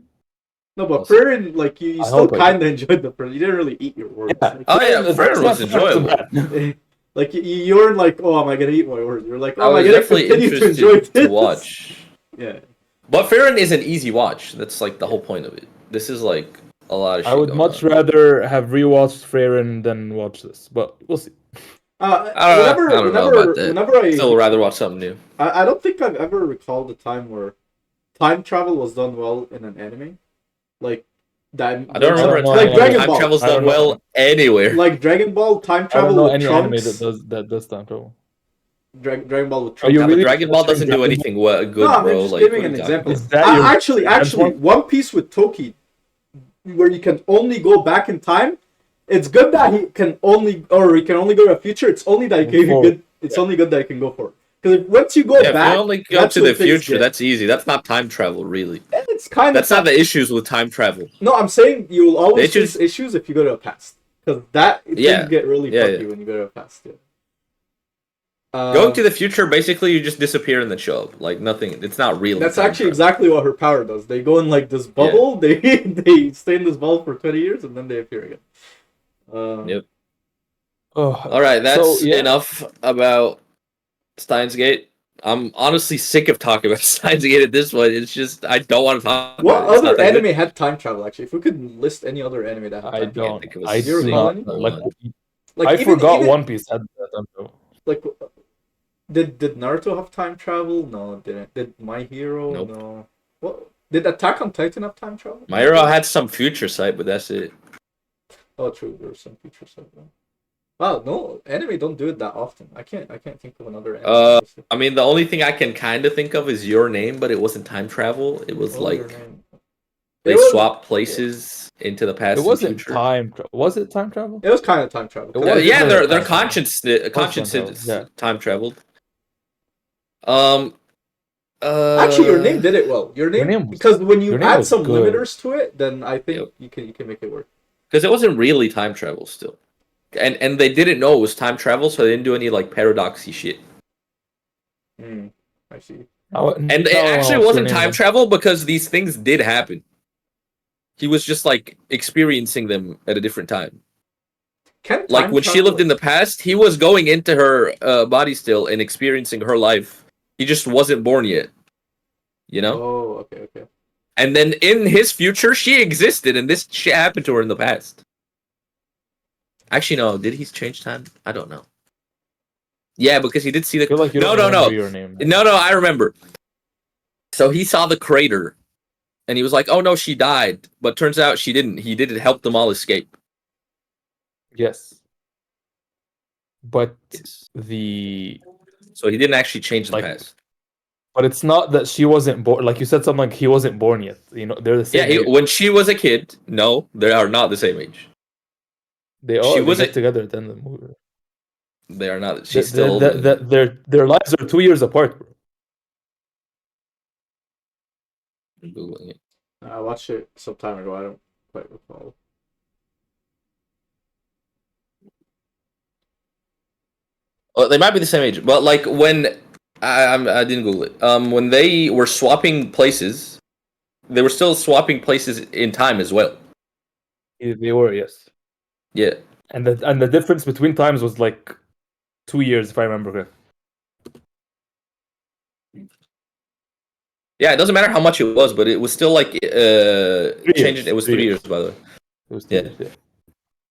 No, but We'll see. Frieren, like you I still hope I kind of enjoyed the first. You didn't really eat your words. Yeah. Like, Oh yeah, It's Frieren not was enjoyable. bad. like you weren't like, oh, am I gonna eat my words? You're like, I oh, am I was gonna definitely continue to interested enjoy to this? watch. Yeah. But Frieren is an easy watch. That's like the whole point of it. This is like a lot of shit I would going much on. rather have rewatched Freyren than watch this, but we'll see. I don't know about that. Whenever Still would rather watch something new. I don't think I've ever recalled a time where time travel was done well in an anime, like that. I don't remember a know time like any where Dragon time Ball, travel's I don't done know well anywhere. like Dragon Ball time I travel don't know with any anime Trunks. that does time travel. Dragon Ball with Are Trunks. you Yeah, but really Dragon Ball watching doesn't do Dragon anything good, No, I'm bro. just Like, giving what are an you talking example. about? Is that your Actually, one? One Piece with Toki, where you can only go back in time. It's good that he can only go to the future. It's only that he can Forward. good. It's only good that he can go forward. Because once you go Yeah, if back, you only go that's to when the things future, get- that's easy. That's not time travel, really. it's kind That's of not the issues with time travel. No, I'm saying you will always They just- face issues if you go to a past. Because Yeah. things get really Yeah, fucky yeah. when you go to a past. Yeah. Going to the future, basically, you just disappear and then show up. Like, nothing. It's not real. That's time actually travel. exactly what her power does. They go in like this bubble. They stay in this bubble for 20 years and then they appear again. Yep. Oh, All right, that's so, yeah. enough about Steins Gate. I'm honestly sick of talking about Steins Gate at this point. It's just I don't want to talk What about it. It's not other that good. anime had time travel? Actually, if we could list any other anime that had I time travel, don't. think it was I zero do colony? not like. like I even, forgot even, One Piece had that time travel. Like, did Naruto have time travel? No, it didn't. Did My Hero? Nope. No. What did Attack on Titan have time travel? My Hero had some future sight, but that's it. Oh, true. There was some future stuff. Wow, no, anime don't do it that often. I can't think of another anime. I mean, the only thing I can kind of think of is Your Name, but it wasn't time travel. It was What was like their name? they It was- swapped places into the past. It and wasn't future. time travel. Was it time travel? It was kind of time travel. It was. Yeah, Wasn't their time conscience travel, yeah. time traveled. Actually, Your Name did it well. Your Name name was- because when you Your Name add was some good. limiters to it, then I think Yep. you can make it work. because it wasn't really time travel still, and they didn't know it was time travel, so they didn't do any like paradoxy shit. I see. And it actually wasn't time travel because these things did happen. He was just like experiencing them at a different time. Can Like time when she travel- lived in the past, he was going into her body still and experiencing her life. He just wasn't born yet. You know? Oh, okay. And then in his future, she existed and this shit happened to her in the past. Actually, no. Did he change time? I don't know. Yeah, because he did see the... I feel like you No, don't no, no. remember Your Name. No, I remember. So he saw the crater and he was like, oh no, she died. But turns out she didn't. He did help them all escape. Yes. But Yes. the So he didn't actually change the Like, past. but it's not that she wasn't born. Like you said, something like he wasn't born yet. You know, they're the same. Yeah, age. when she was a kid, no, they are not the same age. They she they wasn't- get together at the end of the movie. They are not. She's still. Their lives are 2 years apart, bro. Googling it. I watched it some time ago. I don't quite recall. Well, they might be the same age, but like when I didn't Google it. When they were swapping places, they were still swapping places in time as well. They were, yes. Yeah. And the difference between times was like 2 years, if I remember correctly. Yeah, it doesn't matter how much it was, but it was still like changing. It was 3 years, by the way. It was 2 Yeah. years,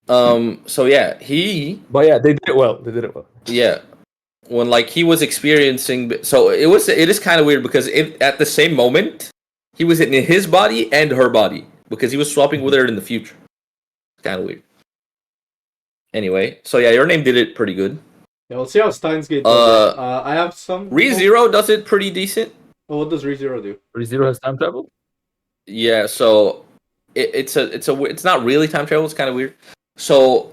yeah. So yeah, he But yeah, they did it well. They did it well. yeah, when like he was experiencing, so it is kind of weird because at the same moment he was in his body and her body because he was swapping with her in the future. Kind of weird. Anyway, so yeah, Your Name did it pretty good. Yeah, we'll see how Steins Gate does it. I have some. ReZero does it pretty decent. Oh, what does ReZero do? ReZero has time travel? Yeah, so it's not really time travel. It's kind of weird. So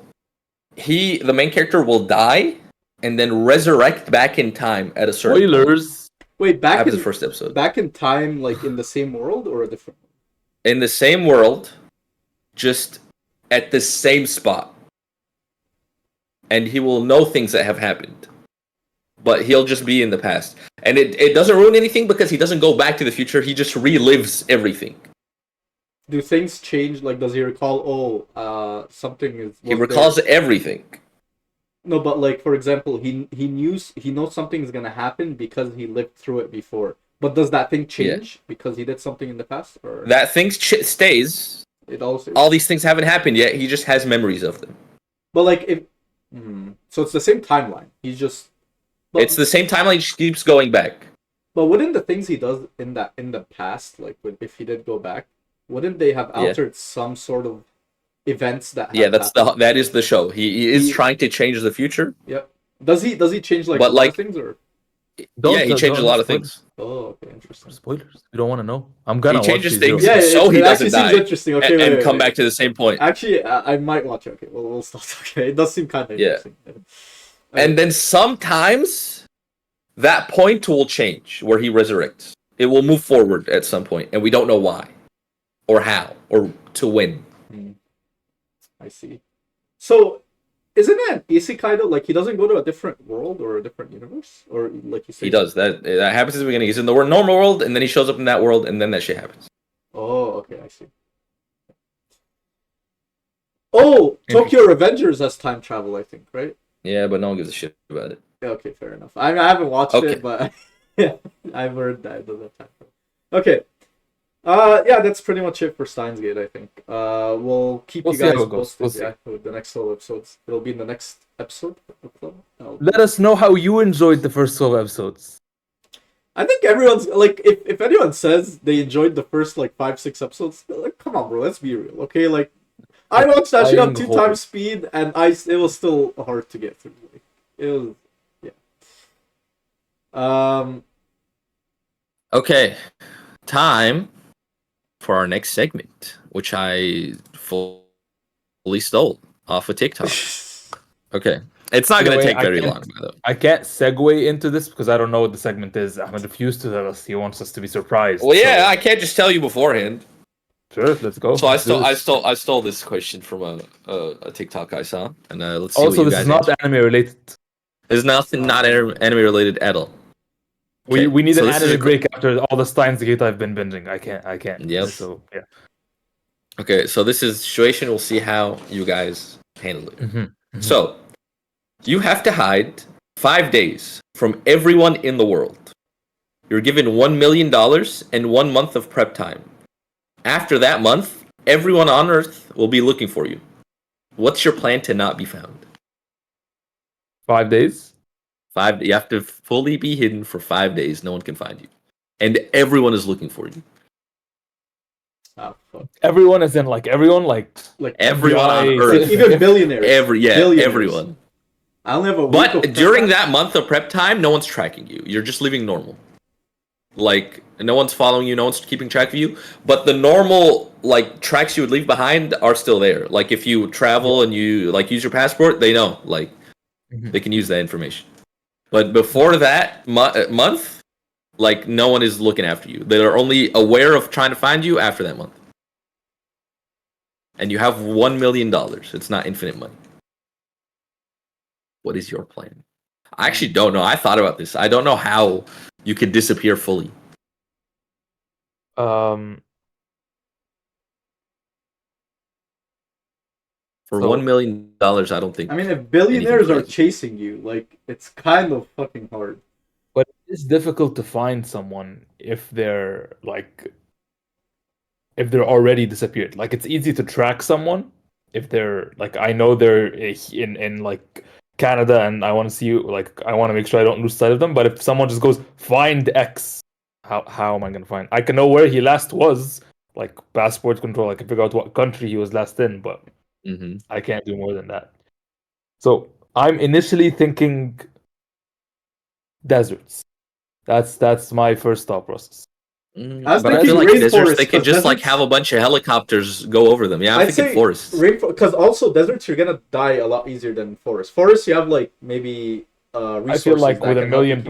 the main character will die and then resurrect back in time at a certain point Spoilers. Wait, back after in the first episode. back in time, like in the same world or a different? In the same world, just at the same spot. And he will know things that have happened. But he'll just be in the past. And it doesn't ruin anything because he doesn't go back to the future. He just relives everything. do things change? Like, does he recall? Oh, something is. He was recalls there. everything. No, but like for example, he knows something is gonna happen because he lived through it before. But does that thing Yeah. change because he did something in the past, or That thing stays. it also? All these things haven't happened yet. He just has memories of them. But like if, so it's the same timeline. He's just. But, It's the same timeline. He just keeps going back. But wouldn't the things he does in the past, like if he did go back, wouldn't they have altered some sort of events that? Yeah, that is the show. He is trying to change the future. Yep. Does he change like But, like, things or? Yeah, he changed a lot of things. Oh, okay, interesting. Spoilers. You don't want to know. I'm gonna He changes watch things these. Yeah, so he it doesn't actually die seems interesting. Okay, and wait, come wait. back to the same point. Actually, I might watch it. Okay, we'll stop. Okay, it does seem kind of interesting. And then sometimes that point will change where he resurrects. It will move forward at some point, and we don't know why, or how, or to when. I see. So, isn't that isekai though? Like he doesn't go to a different world or a different universe, or like you said. He does that. That happens at the beginning. He's in the normal world, and then he shows up in that world, and then that shit happens. Oh, okay, I see. Oh, Tokyo Revengers has time travel, I think, right? Yeah, but no one gives a shit about it. Yeah, okay, fair enough. I haven't watched it, but yeah, I've heard that it does have time travel. Okay. Yeah, that's pretty much it for Steins Gate, I think. We'll keep We'll you see how guys it goes. posted, with the next 12 episodes. It'll be in the next episode of the club. Let us know how you enjoyed the first 12 episodes. I think everyone's like, if anyone says they enjoyed the first like 5-6 episodes, like, come on, bro, let's be real, okay? Like, I watched that shit on 2x speed, and it was still hard to get through. Like, it was, yeah. Okay, time for our next segment, which I fully stole off of TikTok. Okay. It's not going to take very long, by the way. I can't segue into this because I don't know what the segment is. Ahmed refused to tell us. He wants us to be surprised. Well, yeah, I can't just tell you beforehand. Sure, let's go. So I stole this question from a TikTok I saw, and let's see. Also, what you this guys is not anime related. There's nothing not anime related at all. We need so an anime break after all the Steins Gate I've been binging. I can't. Yep. So yeah. Okay, so this is situation. We'll see how you guys handle it. Mm-hmm. So you have to hide 5 days from everyone in the world. You're given $1 million and 1 month of prep time. After that month, everyone on Earth will be looking for you. What's your plan to not be found? 5 days? 5. You have to fully be hidden for 5 days. No one can find you, and everyone is looking for you. Oh, fuck. Everyone is in everyone Everyone on Earth, even billionaires. Billionaires. Everyone. I only have a week of But during that month of prep time, no one's tracking you. You're just living normal. Like, no one's following you, no one's keeping track of you. But the normal, tracks you would leave behind are still there. Like, if you travel and you, use your passport, they know. They can use that information. But before that month, no one is looking after you. They're only aware of trying to find you after that month. And you have $1 million. It's not infinite money. What is your plan? I actually don't know. I thought about this. I don't know how you could disappear fully. For $1 million, I don't think. I mean, if billionaires are chasing you, it's kind of fucking hard. But it's difficult to find someone if they're already disappeared. It's easy to track someone if they're I know they're in Canada and I want to see you. I want to make sure I don't lose sight of them. But if someone just goes find X, how am I gonna find? I can know where he last was, passport control. I can figure out what country he was last in, but I can't do more than that. So I'm initially thinking deserts. That's my first thought process. I was but I feel deserts, they could just have a bunch of helicopters go over them. Yeah, I'm thinking forests. Because also deserts, you're gonna die a lot easier than forests. Forests, you have maybe resources. I feel with $1 million,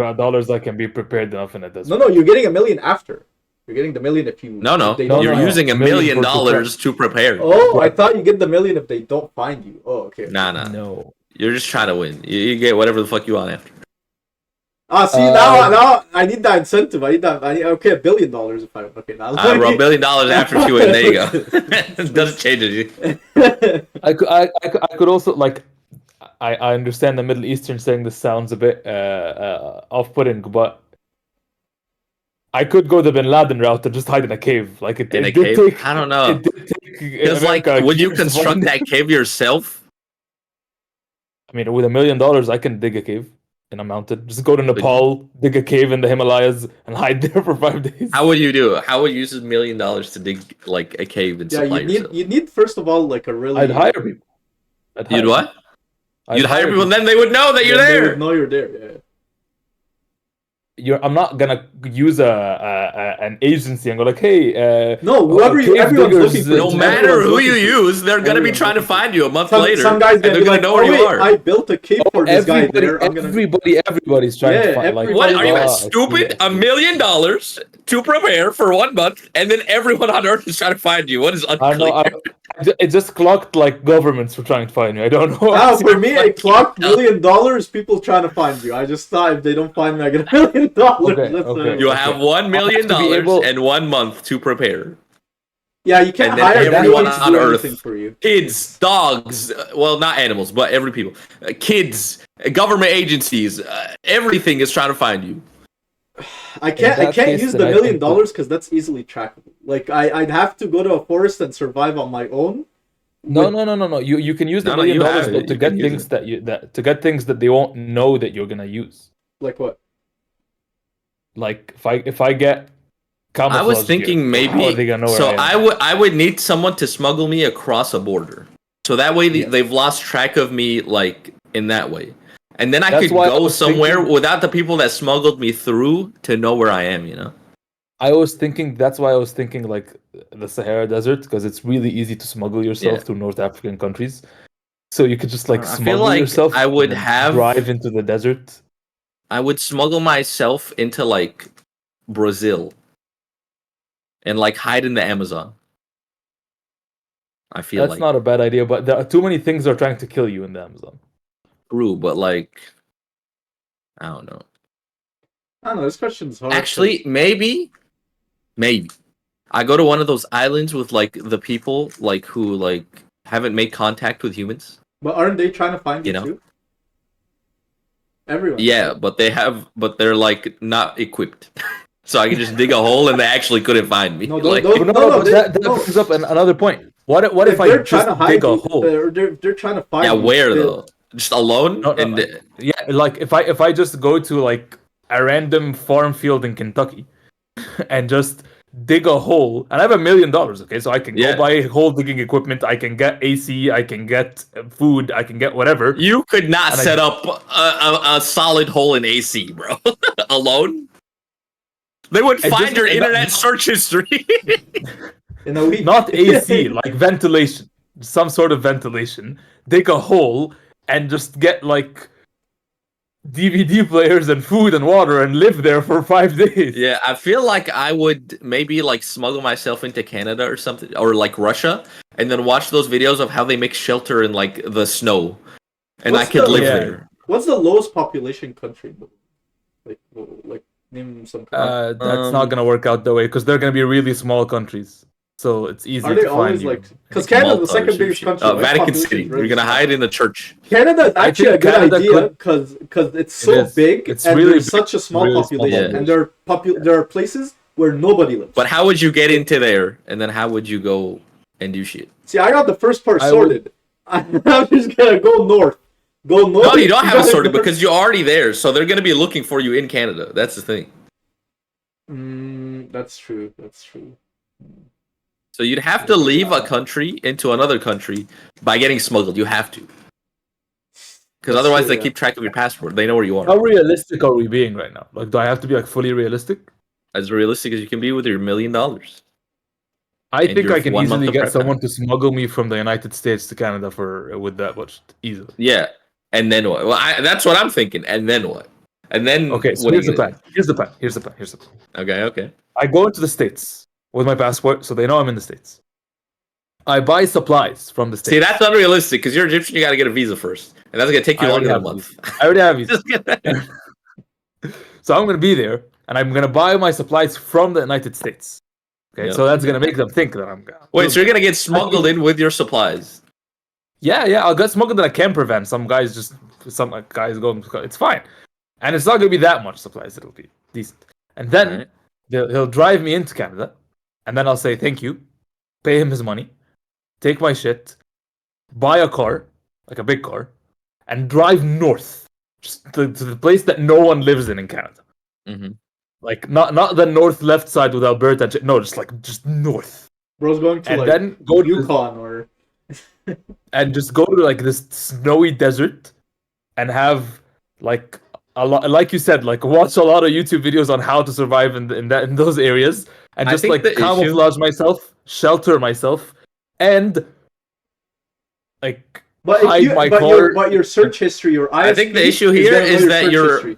I can be prepared enough in a desert. No, you're getting $1 million after. You're getting the $1 million if you. No. You're using $1 million to prepare. Oh, I thought you get the $1 million if they don't find you. Oh, okay. Nah. No. You're just trying to win. You get whatever the fuck you want after. See, now I need that incentive. I need okay, $1 billion if I okay now. Bro, $1 billion after Q&A. There you go. It doesn't change anything. I could also like I understand the Middle Eastern saying this sounds a bit off-putting, but I could go the Bin Laden route and just hide in a cave. Like it In a did cave? take. I don't know. It did take. Because like, America would you years to construct find- that cave yourself? I mean, with $1 million, I can dig a cave in a mountain. Just go to Nepal, dig a cave in the Himalayas, and hide there for 5 days. How would you do it? How would you use $1 million to dig like a cave and supply yourself? you need first of all like a really. I'd hire people. You'd what? I'd You'd hire people, and then they would know that you're Then they there. would know you're there. Yeah. I'm not gonna use an agency and go like, hey, No, whoever cave everyone's diggers, looking for. No you. matter Everyone's who looking you for use, they're gonna be Everyone's trying to looking find you a month Some, later. some guys and gonna they're be gonna like, know oh where you wait, are. I built a cave for this guy there. I'm gonna. everybody's trying to Yeah, find. Like, What are you ah, I stupid? see. $1 million to prepare for 1 month, and then everyone on Earth is trying to find you. What is I unclear? know. It just clocked like governments were trying to find me. I don't know. Now, for me, it clocked $1 million. People trying to find you. I just thought if they don't find me, I get $1 million. Okay, That's okay. You have $1 million I have to be able- and 1 month to prepare. Yeah, you can't And then hire everyone anyone to on do Earth, anything for you. Kids, dogs, well, not animals, but every people, kids, government agencies, everything is trying to find you. I can't that case, use then the I $1 million think because that's easily trackable. Like I'd have to go to a forest and survive on my own. No. You can use the No, $1 you million have it. but to You get can use things it. to get things that they won't know that you're gonna use. Like what? Like if I get camouflage I was gear, thinking how are maybe. they gonna know So where I am? I would need someone to smuggle me across a border. So that way Yeah. they've lost track of me, like in that way. And then I That's could why I go was somewhere thinking- without the people that smuggled me through to know where I am. You know. That's why I was thinking like the Sahara Desert, because it's really easy to smuggle yourself Yeah. through North African countries. So you could just like I feel smuggle like yourself. I would and then have- drive into the desert. I would smuggle myself into like Brazil and like hide in the Amazon. I feel That's like not a bad idea, but there are too many things are trying to kill you in the Amazon. true, but like I don't know. I don't know. This question's hard. Actually, maybe I go to one of those islands with like the people like who like haven't made contact with humans. but aren't they trying to find you, You know? too? Everyone. Yeah, but they're like not equipped. So I can just dig a hole and they actually couldn't find me. No, Like, don't- But no, but they- that no. brings up another point. What if I they're just trying to hide dig a you, hole? they're trying to find yeah, you. where They- though? Just alone? No, and Yeah, like if I just go to like a random farm field in Kentucky and just dig a hole, and I have $1 million, okay, so I can Yeah. go buy hole digging equipment, I can get AC, I can get food, I can get whatever. you could not And I- set up a solid hole in AC, bro. Alone? They would I find just- your that- internet search history. in a week. Not AC, like ventilation, some sort of ventilation. Dig a hole and just get like DVD players and food and water and live there for 5 days. Yeah, I feel like I would maybe like smuggle myself into Canada or something, or like Russia, and then watch those videos of how they make shelter in like the snow, and What's I could the- live Yeah. there. What's the lowest population country? Like name some. That's not gonna work out that way because they're gonna be really small countries, so it's easy Are they to find always you. like? Because Canada's the Malta or second some biggest shit. country. right? Vatican Population City. is You're really gonna small. hide in the church. Canada is I actually a think good Canada idea could- because it's It so is. big It's and really there's big. such a small Really small population, population. and there are places where nobody lives. But how would you get into there, and then how would you go and do shit? See, I got the first part I sorted. I'm just gonna go north. Go north. No, you don't have a gotta sorted go- because you're already there, so they're gonna be looking for you in Canada. That's the thing. That's true. That's true. So you'd have to leave a country into another country by getting smuggled. You have to, because That's otherwise true, they yeah. keep track of your passport. They know where you How are. realistic are we being right now? Like, do I have to be like fully realistic? As realistic as you can be with your $1 million. I And think you're I can 1 month easily of get prep someone to smuggle me from the United States to Canada for with that much easily. Yeah, and then what? Well, that's what I'm thinking. And then what? And then Okay, so what are here's you the gonna plan. Here's the plan. do? Okay. I go into the States with my passport, so they know I'm in the States. I buy supplies from the States. See, that's unrealistic because you're Egyptian. You got to get a visa first, and that's gonna take you I already longer than a have month. I already have these. Just gonna- So I'm gonna be there, and I'm gonna buy my supplies from the United States. Okay, Yep. so that's gonna make them think that I'm. Wait, so you're gonna get smuggled in with your supplies? Yeah, I'll get smuggled in a camper van. Some guys going. It's fine, and it's not gonna be that much supplies. It'll be decent, and then Alright. he'll drive me into Canada, and then I'll say thank you, pay him his money, take my shit, buy a car, like a big car, and drive north, just to the place that no one lives in Canada. Mm-hmm. Like not the north left side with Alberta. No, just north. Bro's going to And like then go to Yukon or and just go to like this snowy desert and have like a lot, like you said, like watch a lot of YouTube videos on how to survive in those areas, and I just think like the camouflage myself, shelter myself, and like hide my car. but your search history, your ISP, I think the issue is here gonna know is your that search you're history.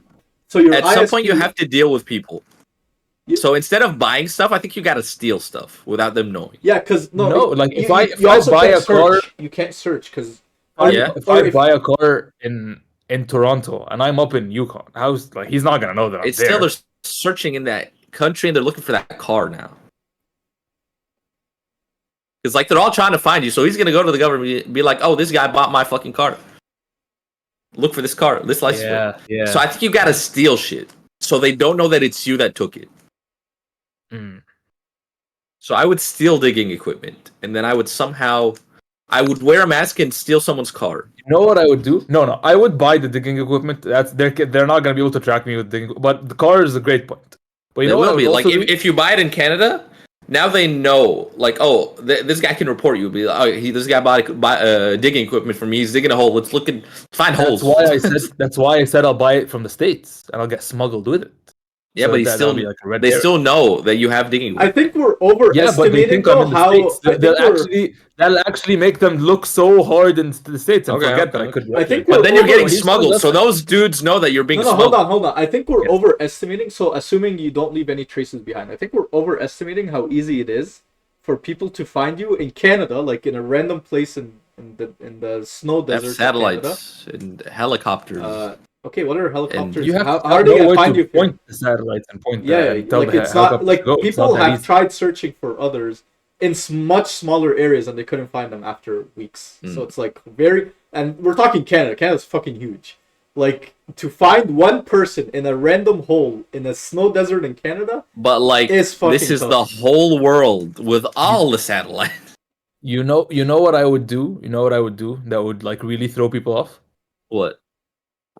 So your at some ISP, point you have to deal with people. You- So instead of buying stuff, I think you gotta steal stuff without them knowing. Yeah, because No, like if you I also buy can't a car, search. You can't search because if I buy a car in Toronto and I'm up in Yukon, how's like he's not gonna know that I'm It's there. still they're searching in that country and they're looking for that car now. Because like they're all trying to find you, so he's gonna go to the government and be like, "Oh, this guy bought my fucking car. Look for this car, this license plate." Yeah. So I think you gotta steal shit, so they don't know that it's you that took it. Mm. So I would steal digging equipment, and then I would wear a mask and steal someone's car. You know what I would do? No, I would buy the digging equipment. They're not gonna be able to track me with digging, but the car is a great point. But you It know what? will be like also do? if you buy it in Canada, now they know like, oh, this guy can report you. Be like, oh, this guy bought digging equipment from me. He's digging a hole. Let's look and find holes. That's why I said I'll buy it from the States and I'll get smuggled with it. Yeah, So but that'll be like a red they area. still know that you have digging I equipment. think we're Yeah, but they overestimating think I'm though in the how States. I think That'll actually make them look so hard in the States and Okay, forget okay. that I could. I think But then you're getting He's smuggled, so that's- those dudes know that you're being No, smuggled. hold on. I think we're Yeah. overestimating. So assuming you don't leave any traces behind, I think we're overestimating how easy it is for people to find you in Canada, like in a random place in the snow They have desert. of Canada. satellites and helicopters. Okay, what are helicopters? You have how to are they know gonna where find to you? point the satellites and point Yeah, and tell like the it's not helicopters like to go. It's people not that have easy. tried searching for others in much smaller areas and they couldn't find them after weeks. So it's like and we're talking Canada. Canada's fucking huge. Like to find one person in a random hole in a snow desert in Canada. But like It's fucking this is tough. the whole world with all the satellites. You know what I would do? You know what I would do that would like really throw people off? What?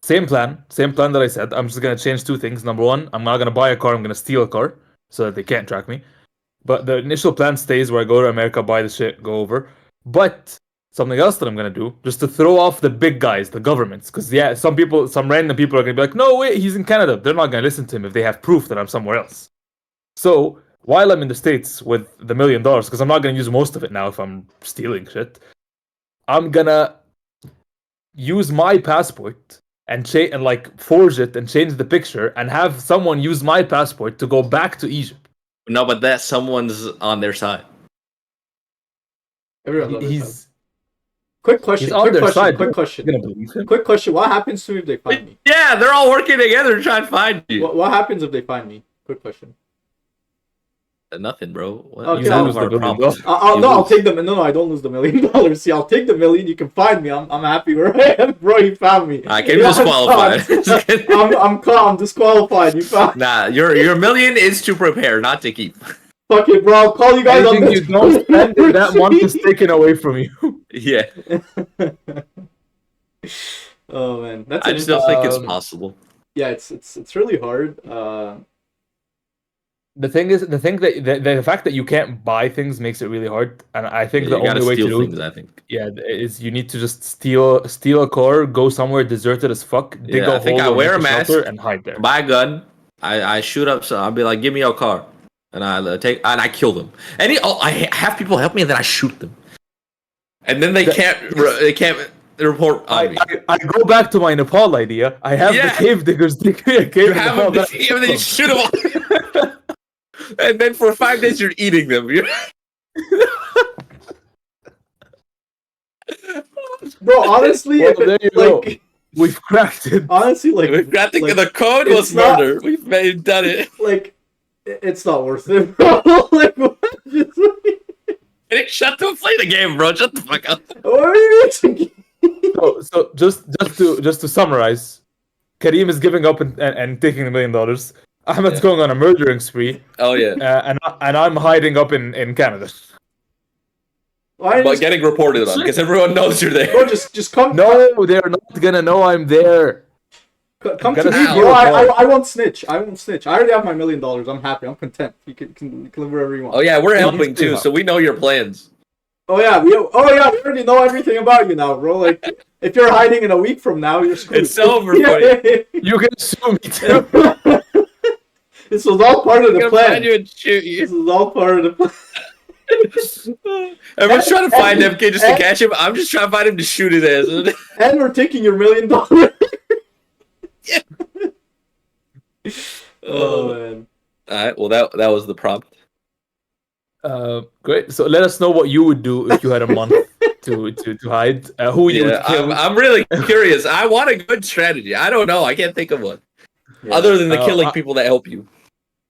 Same plan that I said. I'm just gonna change two things. Number one, I'm not gonna buy a car. I'm gonna steal a car so that they can't track me. But the initial plan stays where I go to America, buy the shit, go over. But something else that I'm gonna do, just to throw off the big guys, the governments, because some random people are gonna be like, no wait, he's in Canada. They're not gonna listen to him if they have proof that I'm somewhere else. So while I'm in the States with the $1 million, because I'm not gonna use most of it now if I'm stealing shit, I'm gonna use my passport and like forge it and change the picture and have someone use my passport to go back to Egypt. No, but that someone's on their side. Everyone's on their side. He's Quick question. on their side. Quick You're question. gonna believe him. Quick question. What happens to me if they find me? Yeah, they're all working together to try and find you. What happens if they find me? Quick question. Nothing, bro. What? Okay, You I'll have lose our the $1 million. problems. I'll You take them. No, I don't lose the $1 million. See, I'll take the million. You can find me. I'm happy where I am, bro. You found me. I can Yeah, disqualify. I'm disqualified. You found. Nah, your million is to prepare, not to keep. Fuck it, bro. I'll call you guys on Anything this. you don't spend in that month is taken away from you. Yeah, Oh man, that's. I just don't think it's Um, possible. Yeah, it's really hard. The thing is, the fact that you can't buy things makes it really hard, and I think You the gotta only way to steal do things, it, I think. is you need to just steal a car, go somewhere deserted as fuck, dig Yeah, a I think hole I or wear make a mask, shelter and hide there. Buy a gun. I shoot up. So I'll be like, give me your car, and I kill them. I have people help me, and then I shoot them, and then they can't report on me. I go back to my Nepal idea. I have Yeah. the cave diggers dig me a cave You in have Nepal. them, that I and then you shoot them all. And then for 5 days you're eating them. Bro, honestly, Well, if there you like We've cracked it. Honestly, like I think like, the code it's was not- murder. We've done it. like it's not worth it, bro. Like what? Hey, shut the play the game, bro. Shut the fuck up. What are you doing? So just to summarize, Kareem is giving up and taking $1 million. Ahmed's Yeah. going on a murdering spree, Oh yeah. and I'm hiding up in Canada. Why But just, getting reported on because everyone knows you're there. bro, just come. No, they're not gonna know I'm there. Come gotta to me, see bro. you, I won't snitch. I won't snitch. I already have my $1 million. I'm happy. I'm content. You can live wherever you want. Oh yeah, we're helping He's too, so we know your plans. Oh yeah, we already know everything about you now, bro. Like if you're hiding in a week from now, you're screwed. It's over, buddy. You can sue me too. This was all part of I'm the gonna plan. find you and shoot This you. is all part of the plan. Everyone's trying to find MK just to catch him. I'm just trying to find him to shoot his ass. And we're taking your $1 million. Oh man. Alright, well that was the prompt. Great. So let us know what you would do if you had a month to hide. Who you would Yeah, kill. I'm really curious. I want a good strategy. I don't know. I can't think of one. Yeah. Other than the Uh, killing I- people that help you.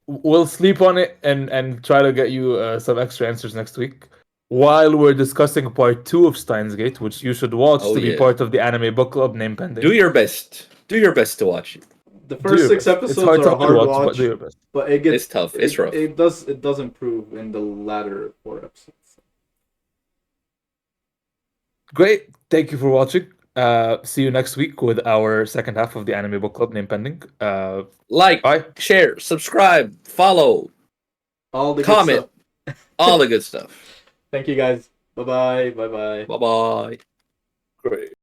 We'll sleep on it and try to get you some extra answers next week. While we're discussing part 2 of Steins Gate, which you should watch Oh, to be yeah. part of the anime book club name pending. Do your best. Do your best to watch it. The Do first your 6 best. episodes It's hard are to a hard watch, watch, but do your best. but it gets It's tough. It's rough. It does improve in the latter 4 episodes. Great. Thank you for watching. See you next week with our second half of the anime book club name pending. Like, Bye. share, subscribe, follow, All the comment, good stuff. all the good stuff. Thank you guys. Bye bye. Bye bye. Bye bye. Great.